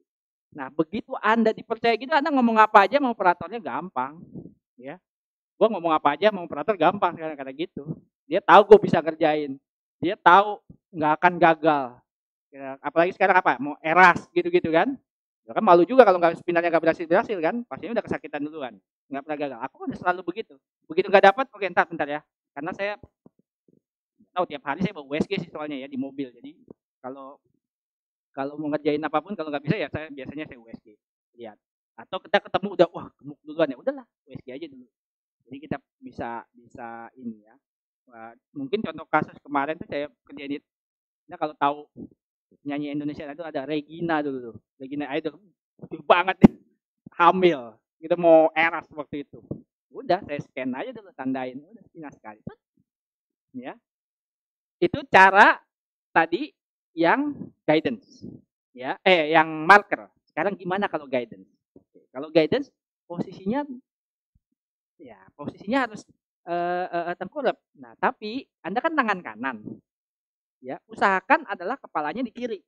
Speaker 2: Nah, begitu Anda dipercaya gitu, Anda ngomong apa aja sama operatornya gampang. Ya. Gue ngomong apa aja sama operator gampang kadang-kadang gitu. Dia tahu gue bisa kerjain. Dia tahu nggak akan gagal. Ya, apalagi sekarang apa? Mau eras gitu-gitu kan. Ya kan malu juga kalau nggak spinalnya nggak berhasil kan. Pastinya udah kesakitan duluan. Nggak pernah gagal. Aku udah selalu begitu. Begitu nggak dapat, oke bentar ya. Karena saya tahu tiap hari saya bawa USG sih soalnya ya di mobil. Jadi kalau mau ngerjain apapun kalau nggak bisa ya saya biasanya saya USG. Lihat. Atau kita ketemu udah wah gemuk duluan ya udahlah USG aja dulu. Jadi kita bisa ini ya. Mungkin contoh kasus kemarin tuh saya kerjain itu. Nah kalau tahu nyanyi Indonesia itu ada Regina dulu tuh. Regina Idol. Lucu banget nih. Hamil. Kita mau eras waktu itu. Udah saya scan aja dulu tandain. Udah final sekali. Ya. Itu cara tadi yang guidance. Ya, yang marker. Sekarang gimana kalau guidance? Kalau guidance posisinya harus tengkurap. Nah, tapi Anda kan tangan kanan. Ya, usahakan adalah kepalanya di kiri.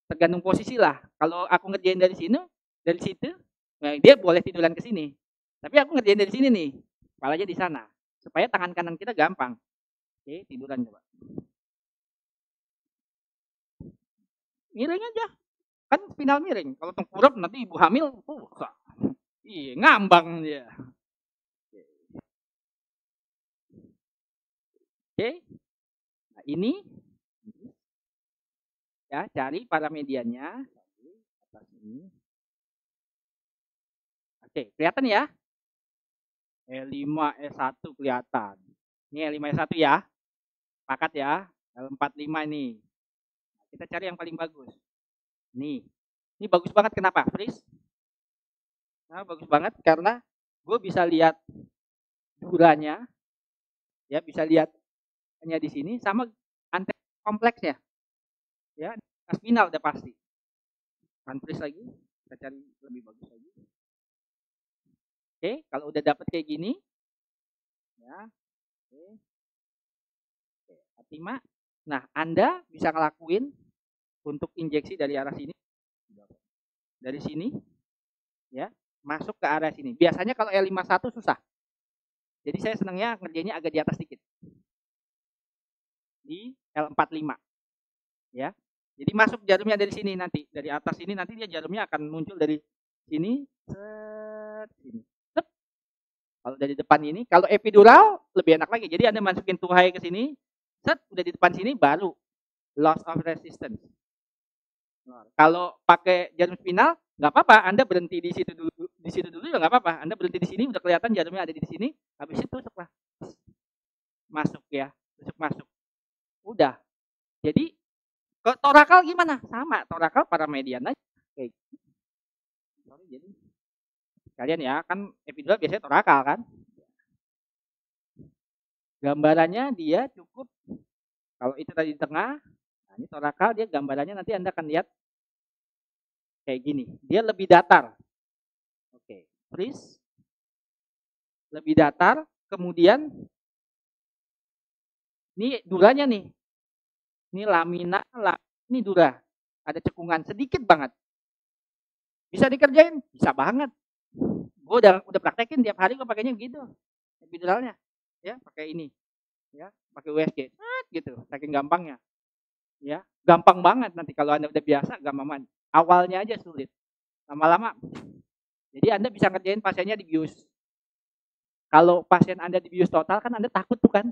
Speaker 2: Tergantung posisi lah. Kalau aku ngerjain dari sini, dari situ, nah dia boleh tiduran ke sini. Tapi aku ngerjain dari sini nih, kepalanya di sana. Supaya tangan kanan kita gampang. Oke, tiduran coba. Miring aja. Kan spinal miring. Kalau tengkurap nanti ibu hamil, iya ngambang dia. Oke. Nah, ini ya cari paramediannya atas ini. Oke, kelihatan ya? E5 E1 kelihatan. Ini E5 E1 ya. Pakat ya. L45 ini. Kita cari yang paling bagus. Nih. Ini bagus banget kenapa? Freeze. Nah, bagus banget karena gue bisa lihat duranya. Ya, bisa lihat hanya di sini sama anten kompleksnya. Ya, spinal udah pasti. Freeze lagi. Kita cari lebih bagus lagi. Oke, kalau udah dapet kayak gini, ya, oke, Fatima. Nah, Anda bisa ngelakuin untuk injeksi dari arah sini, dari sini, ya, masuk ke area sini. Biasanya kalau L51 susah. Jadi saya senangnya ngerjainnya agak di atas sedikit, di L45, ya. Jadi masuk jarumnya dari sini nanti, dari atas sini nanti dia jarumnya akan muncul dari sini, sini. Kalau dari depan ini, kalau epidural lebih enak lagi. Jadi Anda masukin tuhai ke sini, set udah di depan sini baru loss of resistance. Kalau pakai jarum spinal nggak apa-apa, Anda berhenti di situ dulu ya nggak apa-apa. Anda berhenti di sini udah kelihatan jarumnya ada di sini, habis itu tusuk lah. Masuk ya, tusuk masuk. Udah. Jadi ke torakal gimana? Sama, torakal paramedian aja. Kayak gitu. Sorry, jadi kalian ya, kan epidural biasanya torakal kan? Gambarannya dia cukup, kalau itu tadi di tengah, nah ini torakal, dia gambarannya nanti Anda akan lihat kayak gini. Dia lebih datar. Oke, freeze. Lebih datar, kemudian ini duranya nih. Ini lamina, ini dura. Ada cekungan sedikit banget. Bisa dikerjain? Bisa banget. Gue udah praktekin tiap hari, gue pakainya begitu. Epiduralnya. Ya, pakai ini. Ya, pakai USG. Gitu, saking gampangnya. Ya, gampang banget nanti kalau Anda udah biasa, gampang banget. Awalnya aja sulit. Lama-lama. Jadi Anda bisa ngerjain pasiennya di bius. Kalau pasien Anda di bius total kan Anda takut tuh kan.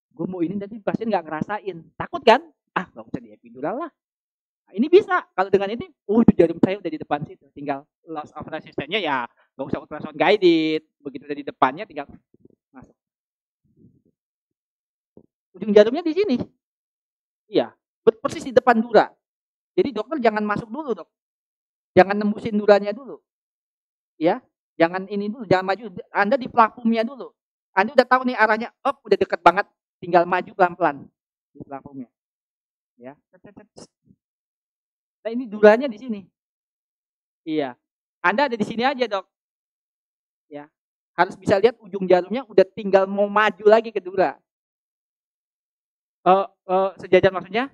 Speaker 2: Gue mau ini nanti pasien nggak ngerasain. Takut kan? Ah, nggak usah di epidural lah. Nah, ini bisa. Kalau dengan ini, itu jarum saya udah di depan situ. Tinggal loss of resistance-nya ya nggak usah ultrasound guided. Begitu udah di depannya tinggal masuk. Ujung jarumnya di sini. Iya, persis di depan dura. Jadi dokter jangan masuk dulu, dok. Jangan nembusin duranya dulu. Ya, jangan ini dulu, jangan maju. Anda di platformnya dulu. Anda udah tahu nih arahnya, udah deket banget. Tinggal maju pelan-pelan di platformnya. Ya. Nah, ini duranya di sini. Iya. Anda ada di sini aja, dok. Ya. Harus bisa lihat ujung jarumnya udah tinggal mau maju lagi ke dura. Sejajar maksudnya?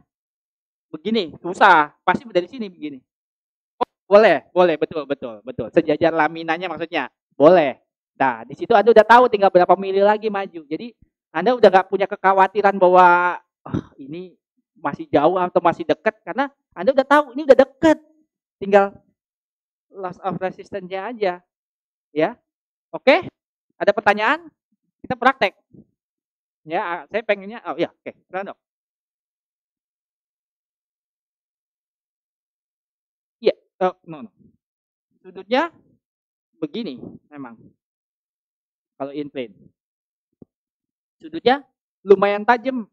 Speaker 2: Begini, susah. Pasti dari sini begini. Boleh, betul. Sejajar laminanya maksudnya. Boleh. Nah, di situ Anda udah tahu tinggal berapa mili lagi maju. Jadi Anda udah nggak punya kekhawatiran bahwa ini masih jauh atau masih dekat, karena Anda udah tahu ini udah dekat. Tinggal loss of resistance-nya aja. Ya. Oke? Ada pertanyaan? Kita praktek. Ya, saya pengennya oke. Silakan, Dok. Iya, no. Sudutnya begini memang. Kalau in plane. Sudutnya lumayan tajam.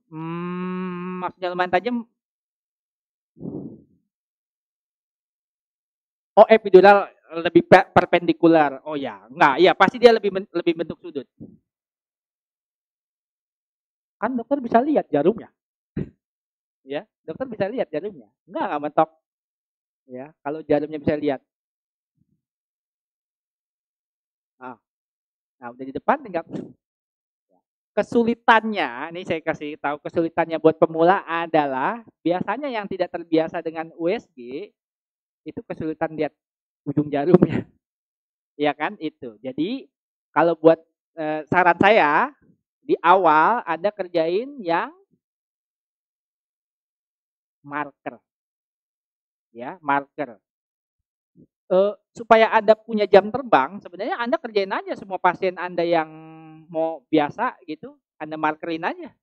Speaker 2: Maksudnya lumayan tajam. Oh, epidural lebih perpendikular. Oh ya, enggak, ya pasti dia lebih bentuk sudut. Kan dokter bisa lihat jarumnya. Ya, dokter bisa lihat jarumnya. Enggak mentok. Ya, kalau jarumnya bisa lihat. Nah, udah di depan tinggal. Kesulitannya, ini saya kasih tahu kesulitannya buat pemula adalah biasanya yang tidak terbiasa dengan USG itu kesulitan lihat ujung jarumnya. Ya kan itu. Jadi kalau buat saran saya di awal Anda kerjain yang marker. Ya, marker. Supaya Anda punya jam terbang, sebenarnya Anda kerjain aja semua pasien Anda yang mau biasa gitu, Anda markerin aja.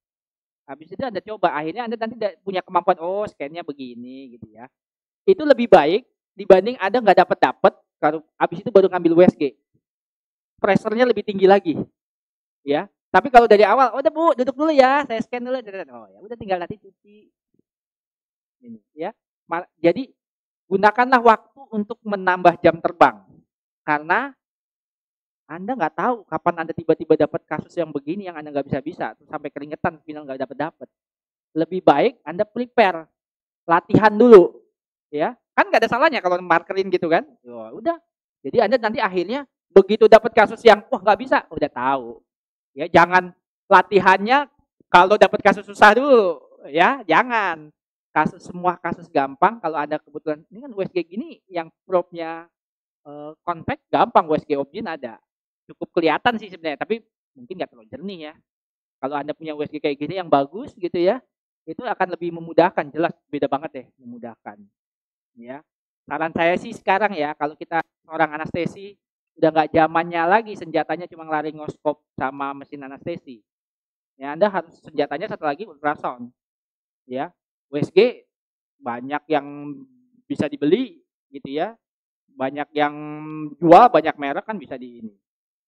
Speaker 2: Habis itu Anda coba, akhirnya Anda nanti punya kemampuan, scan-nya begini gitu ya. Itu lebih baik dibanding Anda nggak dapat, habis itu baru ngambil USG. Pressure-nya lebih tinggi lagi. Ya. Tapi kalau dari awal, udah Bu, duduk dulu ya, saya scan dulu. Oh ya, udah tinggal nanti cuci. Ini ya. Jadi gunakanlah waktu untuk menambah jam terbang. Karena Anda nggak tahu kapan Anda tiba-tiba dapat kasus yang begini yang Anda nggak bisa, sampai keringetan, final nggak dapat. Lebih baik Anda prepare, latihan dulu, ya. Kan nggak ada salahnya kalau markerin gitu kan. Udah. Jadi Anda nanti akhirnya begitu dapat kasus yang nggak bisa, udah tahu. Ya, jangan latihannya kalau dapat kasus susah dulu, ya, jangan. Semua kasus gampang kalau Anda kebetulan ini kan USG gini yang probe-nya konveks gampang, USG objin ada. Cukup kelihatan sih sebenarnya, tapi mungkin nggak terlalu jernih ya. Kalau Anda punya USG kayak gini yang bagus gitu ya, itu akan lebih memudahkan, jelas beda banget deh, memudahkan. Ya. Saran saya sih sekarang ya, kalau kita seorang anestesi, Udah nggak zamannya lagi senjatanya cuma laringoskop sama mesin anestesi. Ya, Anda harus senjatanya satu lagi ultrasound. Ya, USG banyak yang bisa dibeli gitu ya. Banyak yang jual, banyak merek kan bisa di ini.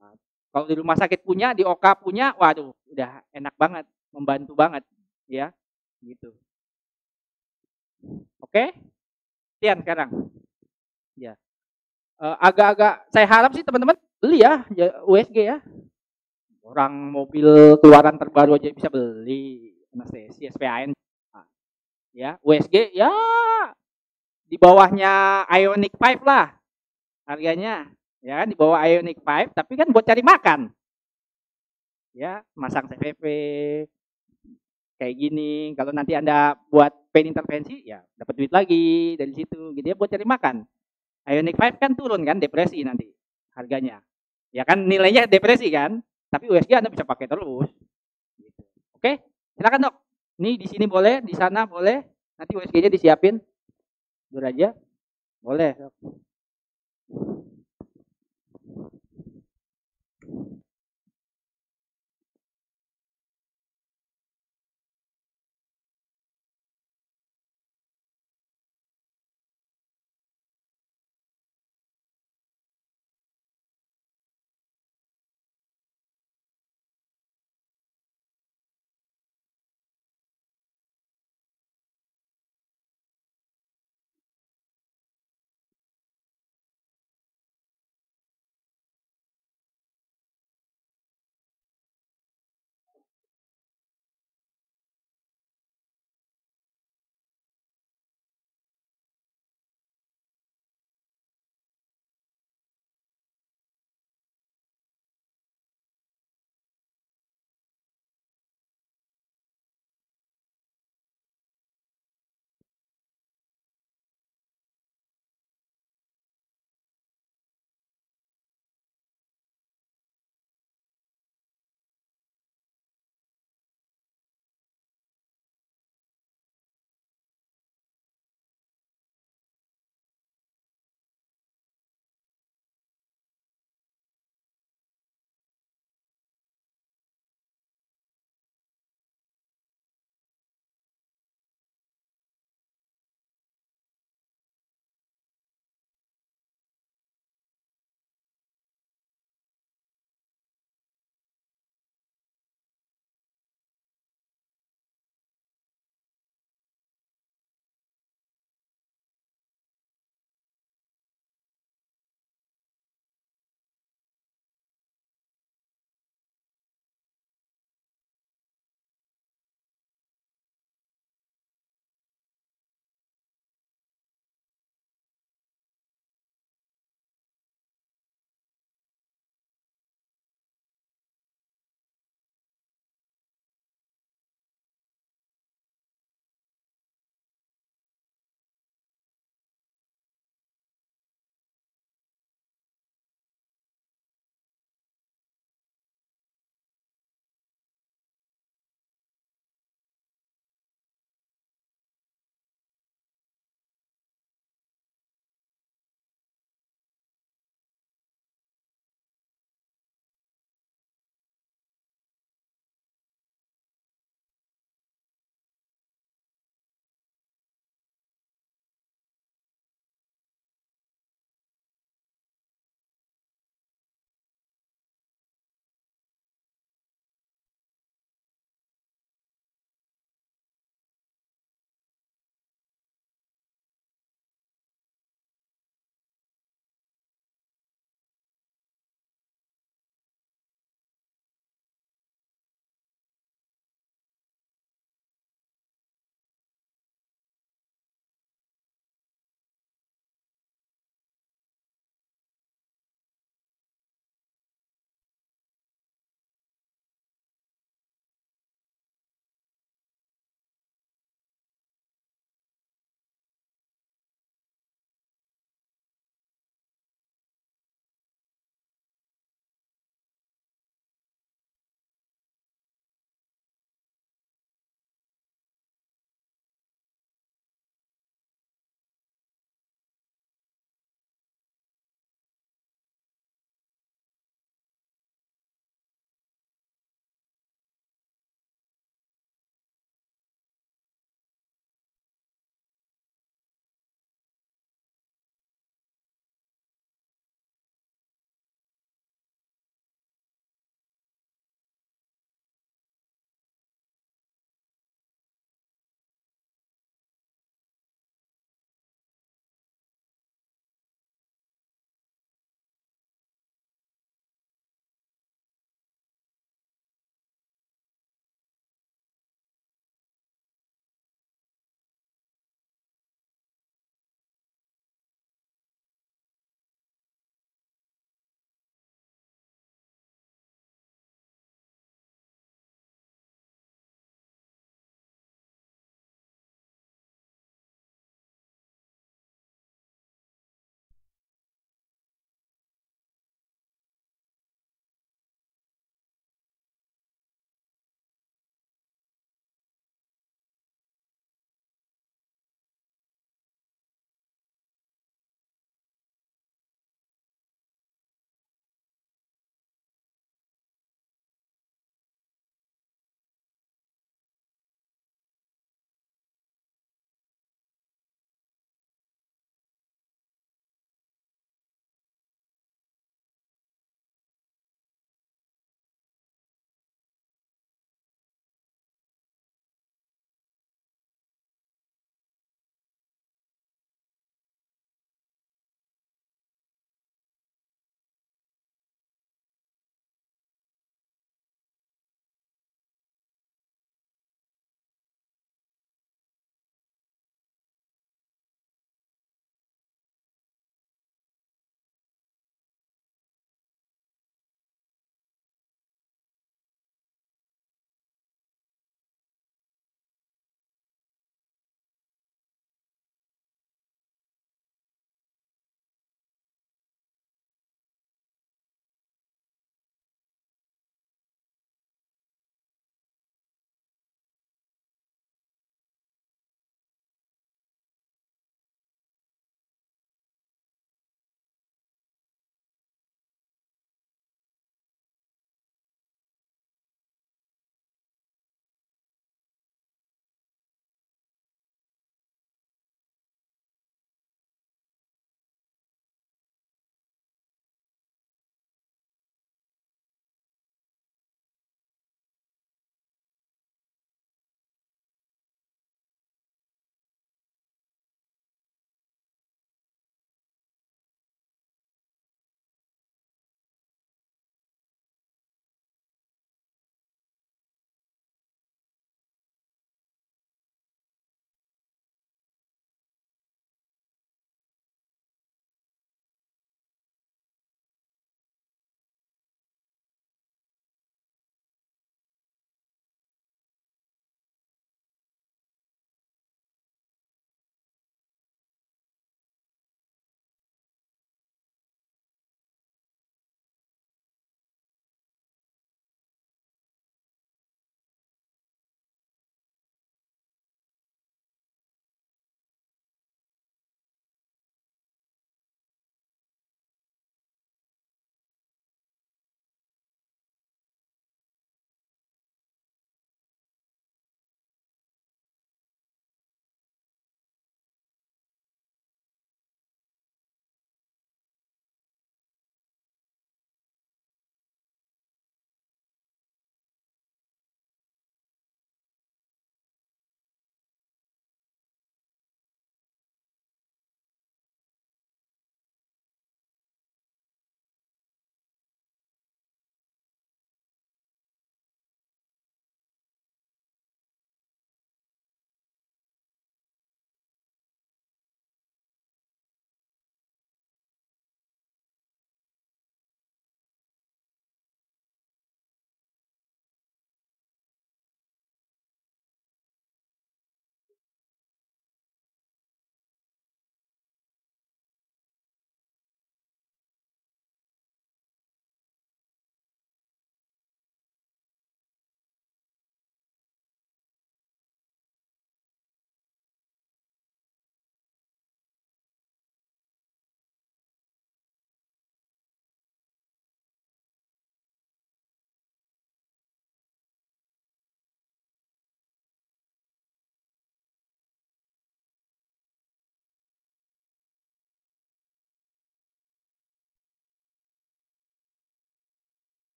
Speaker 2: Nah, kalau di rumah sakit punya, di OK punya, waduh, udah enak banget, membantu banget, ya, gitu. Oke, sekian sekarang. Ya, agak-agak saya harap sih teman-teman beli ya USG ya. Orang mobil keluaran terbaru aja bisa beli anestesi SPAN. Nah, ya, USG ya di bawahnya Ioniq 5 lah harganya. Ya kan di bawah Ioniq 5 tapi kan buat cari makan. Ya, masang CVV kayak gini. Kalau nanti Anda buat pain intervensi ya dapat duit lagi dari situ. Gitu ya buat cari makan. Ioniq 5 kan turun kan depresi nanti harganya. Ya kan nilainya depresi kan. Tapi USG Anda bisa pakai terus. Gitu. Oke, silakan dok. Ini di sini boleh, di sana boleh. Nanti USG-nya disiapin. Dur aja. Boleh. Dok.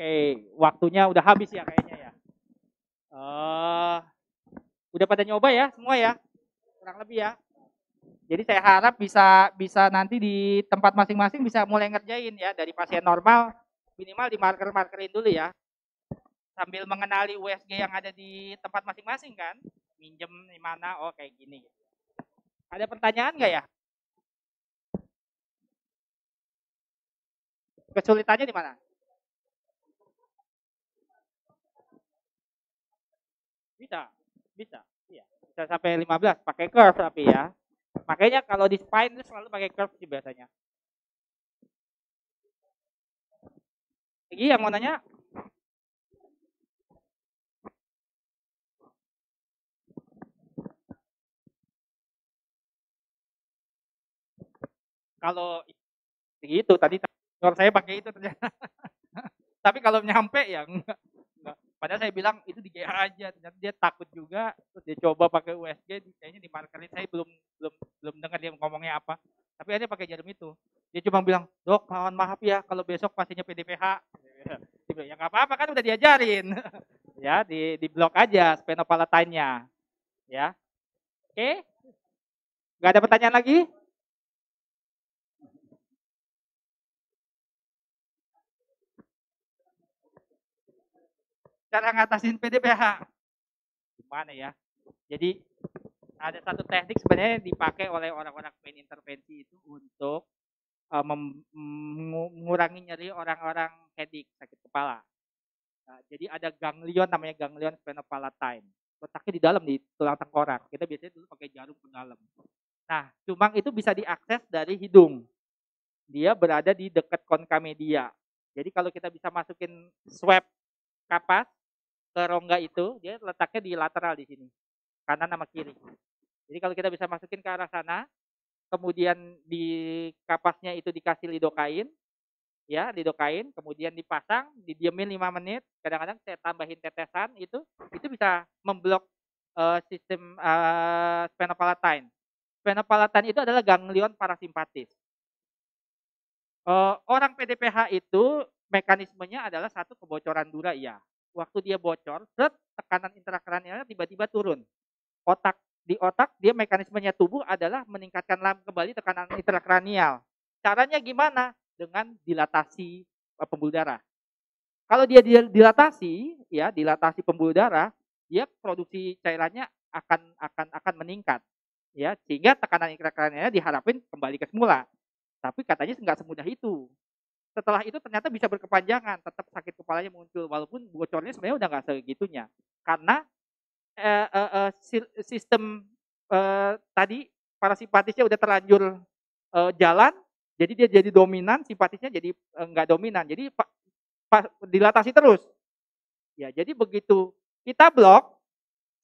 Speaker 2: Oke, waktunya udah habis ya kayaknya ya. Udah pada nyoba ya semua ya, kurang lebih ya. Jadi saya harap bisa bisa nanti di tempat masing-masing bisa mulai ngerjain ya dari pasien normal minimal di markerin dulu ya. Sambil mengenali USG yang ada di tempat masing-masing kan. Minjem di mana, oh kayak gini. Ada pertanyaan nggak ya? Kesulitannya di mana? Bisa, bisa. Iya. Bisa sampai 15 pakai curve tapi ya. Makanya kalau di spine itu selalu pakai curve sih biasanya. Lagi yang mau nanya? Kalau gitu tadi kalau saya pakai itu ternyata. Tapi kalau nyampe ya enggak. Padahal saya bilang itu di GA aja, ternyata dia takut juga, terus dia coba pakai USG, kayaknya di markerin saya belum dengar dia ngomongnya apa. Tapi akhirnya pakai jarum itu. Dia cuma bilang, dok mohon maaf ya kalau besok pasiennya PDPH. Dia bilang, ya nggak apa-apa kan udah diajarin. Ya di blok aja sphenopalatine-nya. Ya, oke? Nggak ada pertanyaan lagi? Cara ngatasin PDPH gimana ya? Jadi ada satu teknik sebenarnya dipakai oleh orang-orang pain intervensi itu untuk mengurangi nyeri orang-orang headache, sakit kepala. Nah, jadi ada ganglion namanya ganglion sphenopalatine. Letaknya di dalam di tulang tengkorak. Kita biasanya dulu pakai jarum ke dalam. Nah, cumang itu bisa diakses dari hidung. Dia berada di dekat konka media. Jadi kalau kita bisa masukin swab kapas ke rongga itu, dia letaknya di lateral di sini, kanan sama kiri. Jadi kalau kita bisa masukin ke arah sana, kemudian di kapasnya itu dikasih lidokain, ya lidokain, kemudian dipasang, didiemin 5 menit, kadang-kadang saya tambahin tetesan itu bisa memblok sistem sphenopalatine. Sphenopalatine itu adalah ganglion parasimpatis. Orang PDPH itu mekanismenya adalah satu kebocoran dura ya. Waktu dia bocor, tekanan intrakranialnya tiba-tiba turun. Di otak dia mekanismenya tubuh adalah meningkatkan kembali tekanan intrakranial. Caranya gimana? Dengan dilatasi pembuluh darah. Kalau dia dilatasi, ya dilatasi pembuluh darah, dia produksi cairannya akan meningkat, ya sehingga tekanan intrakranialnya diharapin kembali ke semula. Tapi katanya nggak semudah itu. Setelah itu ternyata bisa berkepanjangan, tetap sakit kepalanya muncul, walaupun bocornya sebenarnya udah nggak segitunya. Karena sistem tadi parasimpatisnya udah terlanjur jalan, jadi dia jadi dominan, simpatisnya jadi nggak dominan, jadi dilatasi terus. Ya, jadi begitu kita blok,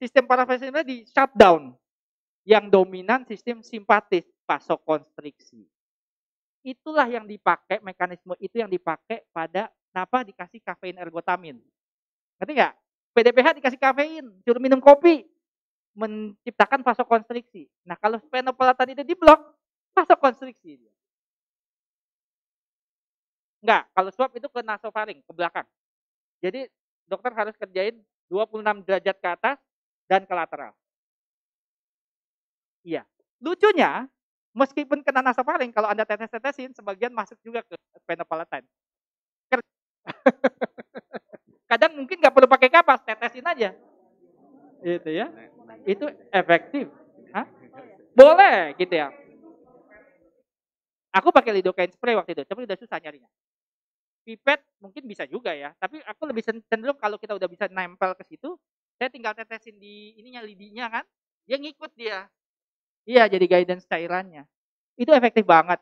Speaker 2: sistem parasimpatisnya di shutdown, yang dominan sistem simpatis, vasokonstriksi. Itulah yang dipakai, mekanisme itu yang dipakai pada kenapa dikasih kafein ergotamin. Ngerti nggak? PDPH dikasih kafein, suruh minum kopi, menciptakan vasokonstriksi. Nah kalau sphenopalatine itu diblok, vasokonstriksi. Enggak, kalau swab itu ke nasofaring, ke belakang. Jadi dokter harus kerjain 26 derajat ke atas dan ke lateral. Iya. Lucunya, meskipun kena nasofaring, kalau Anda tetes-tetesin, sebagian masuk juga ke sphenopalatine. Kadang mungkin nggak perlu pakai kapas, tetesin aja. Itu ya. Itu efektif. Hah? Boleh gitu ya. Aku pakai lidocaine spray waktu itu, tapi udah susah nyarinya. Pipet mungkin bisa juga ya, tapi aku lebih cenderung kalau kita udah bisa nempel ke situ, saya tinggal tetesin di ininya lidinya kan, dia ngikut dia. Iya, jadi guidance cairannya. Itu efektif banget.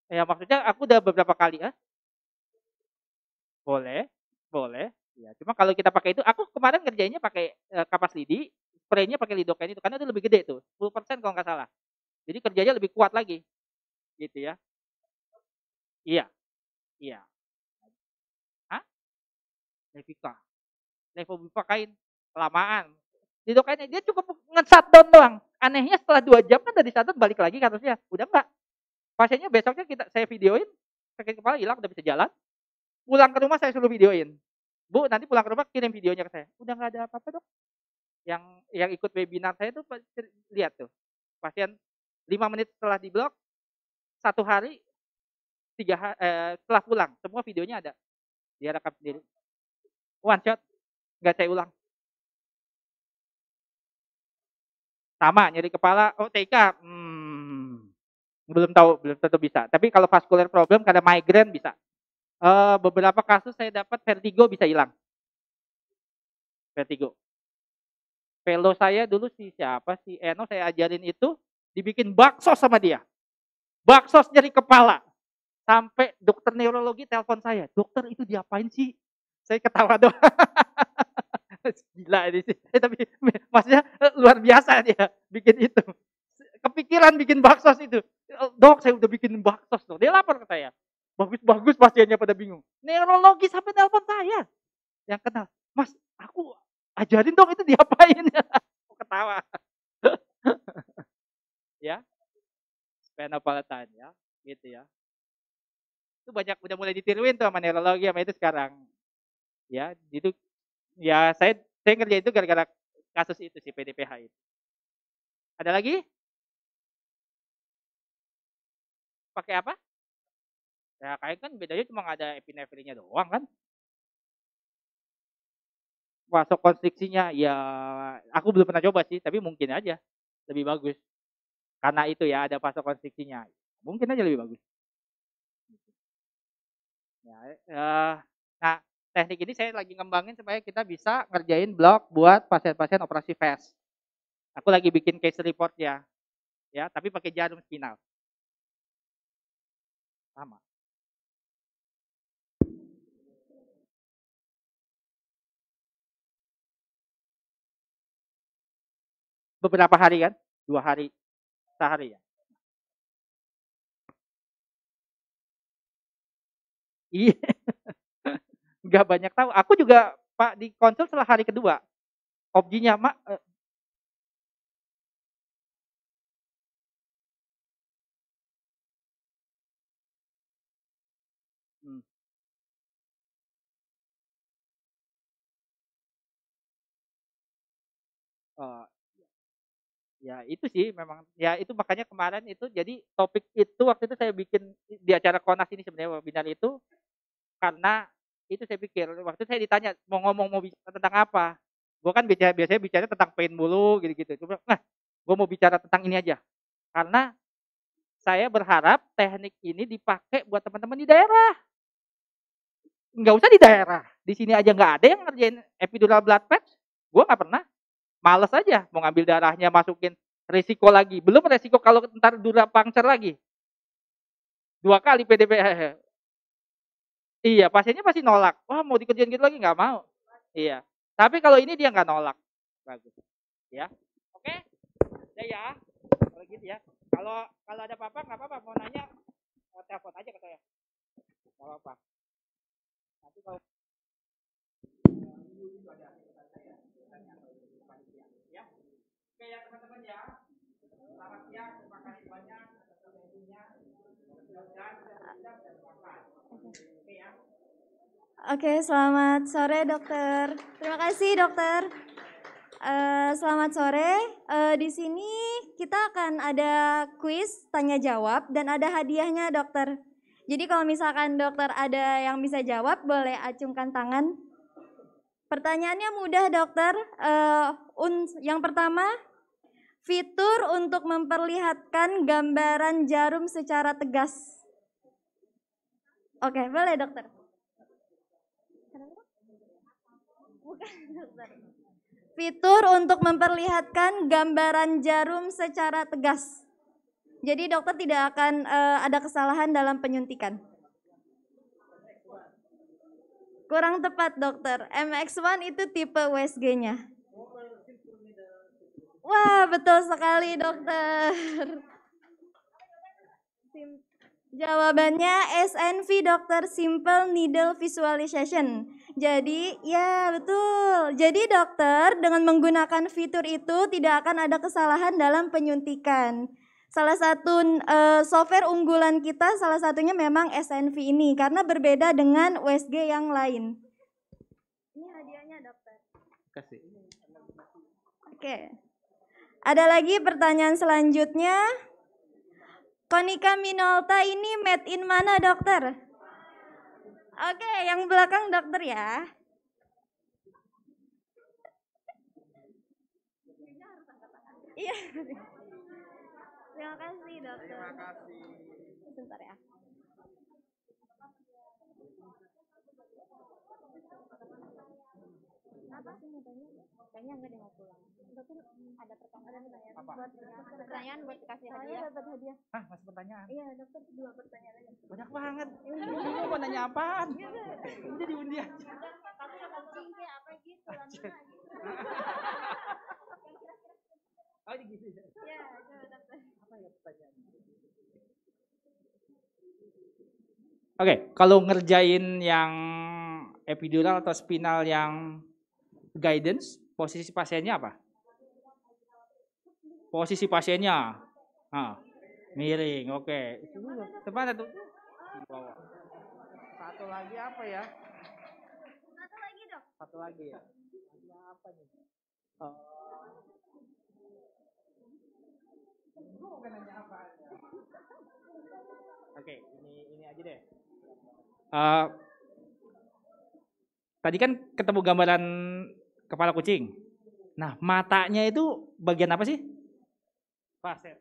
Speaker 2: Ya maksudnya aku udah beberapa kali ya. Boleh, boleh. Ya, cuma kalau kita pakai itu, aku kemarin ngerjainnya pakai kapas lidi, spraynya pakai lidocaine itu karena itu lebih gede tuh, 10% kalau nggak salah. Jadi kerjanya lebih kuat lagi, gitu ya. Iya, iya. Hah? Levika, levobufakain, kelamaan. Lidocaine dia cukup nge-shutdown doang. Anehnya setelah 2 jam kan dari shutdown balik lagi kasusnya. Udah enggak. Pasiennya besoknya saya videoin, sakit kepala hilang, udah bisa jalan. Pulang ke rumah saya suruh videoin. Bu nanti pulang ke rumah kirim videonya ke saya. Udah nggak ada apa-apa dok. Yang ikut webinar saya tuh lihat tuh pasien 5 menit setelah diblok, 1 hari, setelah pulang semua videonya ada, dia rekam sendiri, one shot, nggak saya ulang. Sama nyeri kepala, oh TK, belum tentu bisa. Tapi kalau vascular problem karena migrain bisa. Beberapa kasus saya dapat vertigo bisa hilang. Vertigo. Fellow saya dulu si Eno saya ajarin itu dibikin bakso sama dia. Bakso nyeri kepala. Sampai dokter neurologi telepon saya, dokter itu diapain sih? Saya ketawa doang. Gila ini sih. Tapi maksudnya luar biasa dia bikin itu. Kepikiran bikin bakso itu. Dok, saya udah bikin bakso. Dia lapor ke saya. Bagus-bagus pasiennya pada bingung. Neurologi sampai telepon saya. Yang kenal, Mas, aku ajarin dong itu diapain. Ketawa. Ya. Sphenopalatine ya, gitu ya. Itu banyak udah mulai ditiruin tuh sama neurologi sama itu sekarang. Ya, itu ya saya ngerjain itu gara-gara kasus itu si PDPH itu. Ada lagi? Pakai apa? Ya kayak kan bedanya cuma ada epinefrinnya doang kan. Vasokonstriksinya ya aku belum pernah coba sih, tapi mungkin aja lebih bagus. Karena itu ya ada vasokonstriksinya. Mungkin aja lebih bagus. Ya, nah teknik ini saya lagi ngembangin supaya kita bisa ngerjain blok buat pasien-pasien operasi VES. Aku lagi bikin case report ya, tapi pakai jarum spinal. Sama. Beberapa hari kan, 2 hari, sehari ya. Iya, nggak banyak tahu. Aku juga Pak di konsul setelah hari kedua. Objinya Mak, oh, ya itu sih memang ya itu makanya kemarin itu jadi topik itu waktu itu saya bikin di acara Konas ini sebenarnya webinar itu karena itu saya pikir waktu saya ditanya mau bicara tentang apa, gue kan biasanya bicara tentang pain mulu gitu-gitu. Cuma gue mau bicara tentang ini aja karena saya berharap teknik ini dipakai buat teman-teman di daerah. Nggak usah di daerah, di sini aja nggak ada yang ngerjain epidural blood patch. Gue nggak pernah, males aja mau ngambil darahnya masukin, resiko lagi. Belum resiko kalau ntar dura puncture lagi. 2 kali PDP. Iya, pasiennya pasti nolak. Wah, mau dikerjain gitu lagi nggak mau. Iya. Tapi kalau ini dia nggak nolak. Bagus. Ya. Oke. Udah ya. Kalau gitu ya. Kalau ada apa-apa nggak apa-apa. Mau nanya, telepon aja ke saya. Nggak apa-apa. Nanti kalau ya. Oke ya teman-teman ya. Selamat siang. Terima kasih banyak atas atensinya. Oke ya.
Speaker 3: Oke, selamat sore dokter. Terima kasih dokter. Selamat sore. Di sini kita akan ada kuis tanya jawab dan ada hadiahnya dokter. Jadi kalau misalkan dokter ada yang bisa jawab, boleh acungkan tangan. Pertanyaannya mudah dokter. Yang pertama, fitur untuk memperlihatkan gambaran jarum secara tegas. Oke, boleh dokter. Fitur untuk memperlihatkan gambaran jarum secara tegas. Jadi dokter tidak akan ada kesalahan dalam penyuntikan. Kurang tepat dokter. MX1 itu tipe USG-nya. Wah, betul sekali dokter. Jawabannya SNV dokter, Simple Needle Visualization. Jadi ya betul. Jadi dokter dengan menggunakan fitur itu tidak akan ada kesalahan dalam penyuntikan. Salah satu software unggulan kita salah satunya memang SNV ini karena berbeda dengan USG yang lain.
Speaker 2: kasih.
Speaker 3: Oke. Ada lagi pertanyaan selanjutnya. Konica Minolta ini made in mana, dokter? Oke, yang belakang dokter ya. Iya. Terima kasih, dokter.
Speaker 2: Terima kasih.
Speaker 3: Sebentar ya. Apa sih mau tanya? Kayaknya enggak, dia mau pulang. Dokter ada pertanyaan
Speaker 2: Apa?
Speaker 3: Pertanyaan buat kasih hadiah. Dapat hadiah.
Speaker 2: Hah, masih pertanyaan?
Speaker 3: Iya, dokter 2 pertanyaan aja.
Speaker 2: Banyak banget. Lu mau nanya apaan? Udah diundi aja.
Speaker 3: Kucing kayak apa gitu, lama gitu.
Speaker 2: Oh, gitu.
Speaker 3: Iya, coba dokter.
Speaker 2: Apa ya pertanyaan? Oke, kalau ngerjain yang epidural atau spinal yang guidance, posisi pasiennya apa? Posisi pasiennya, miring, oke. Itu dulu. Mana tuh? Di bawah. Satu lagi apa ya?
Speaker 3: Satu lagi, dok.
Speaker 2: Satu lagi ya. Ada apa nih? Gue mau nanya apa? Oke, ini aja deh. Tadi kan ketemu gambaran kepala kucing. Nah, matanya itu bagian apa sih? Faset.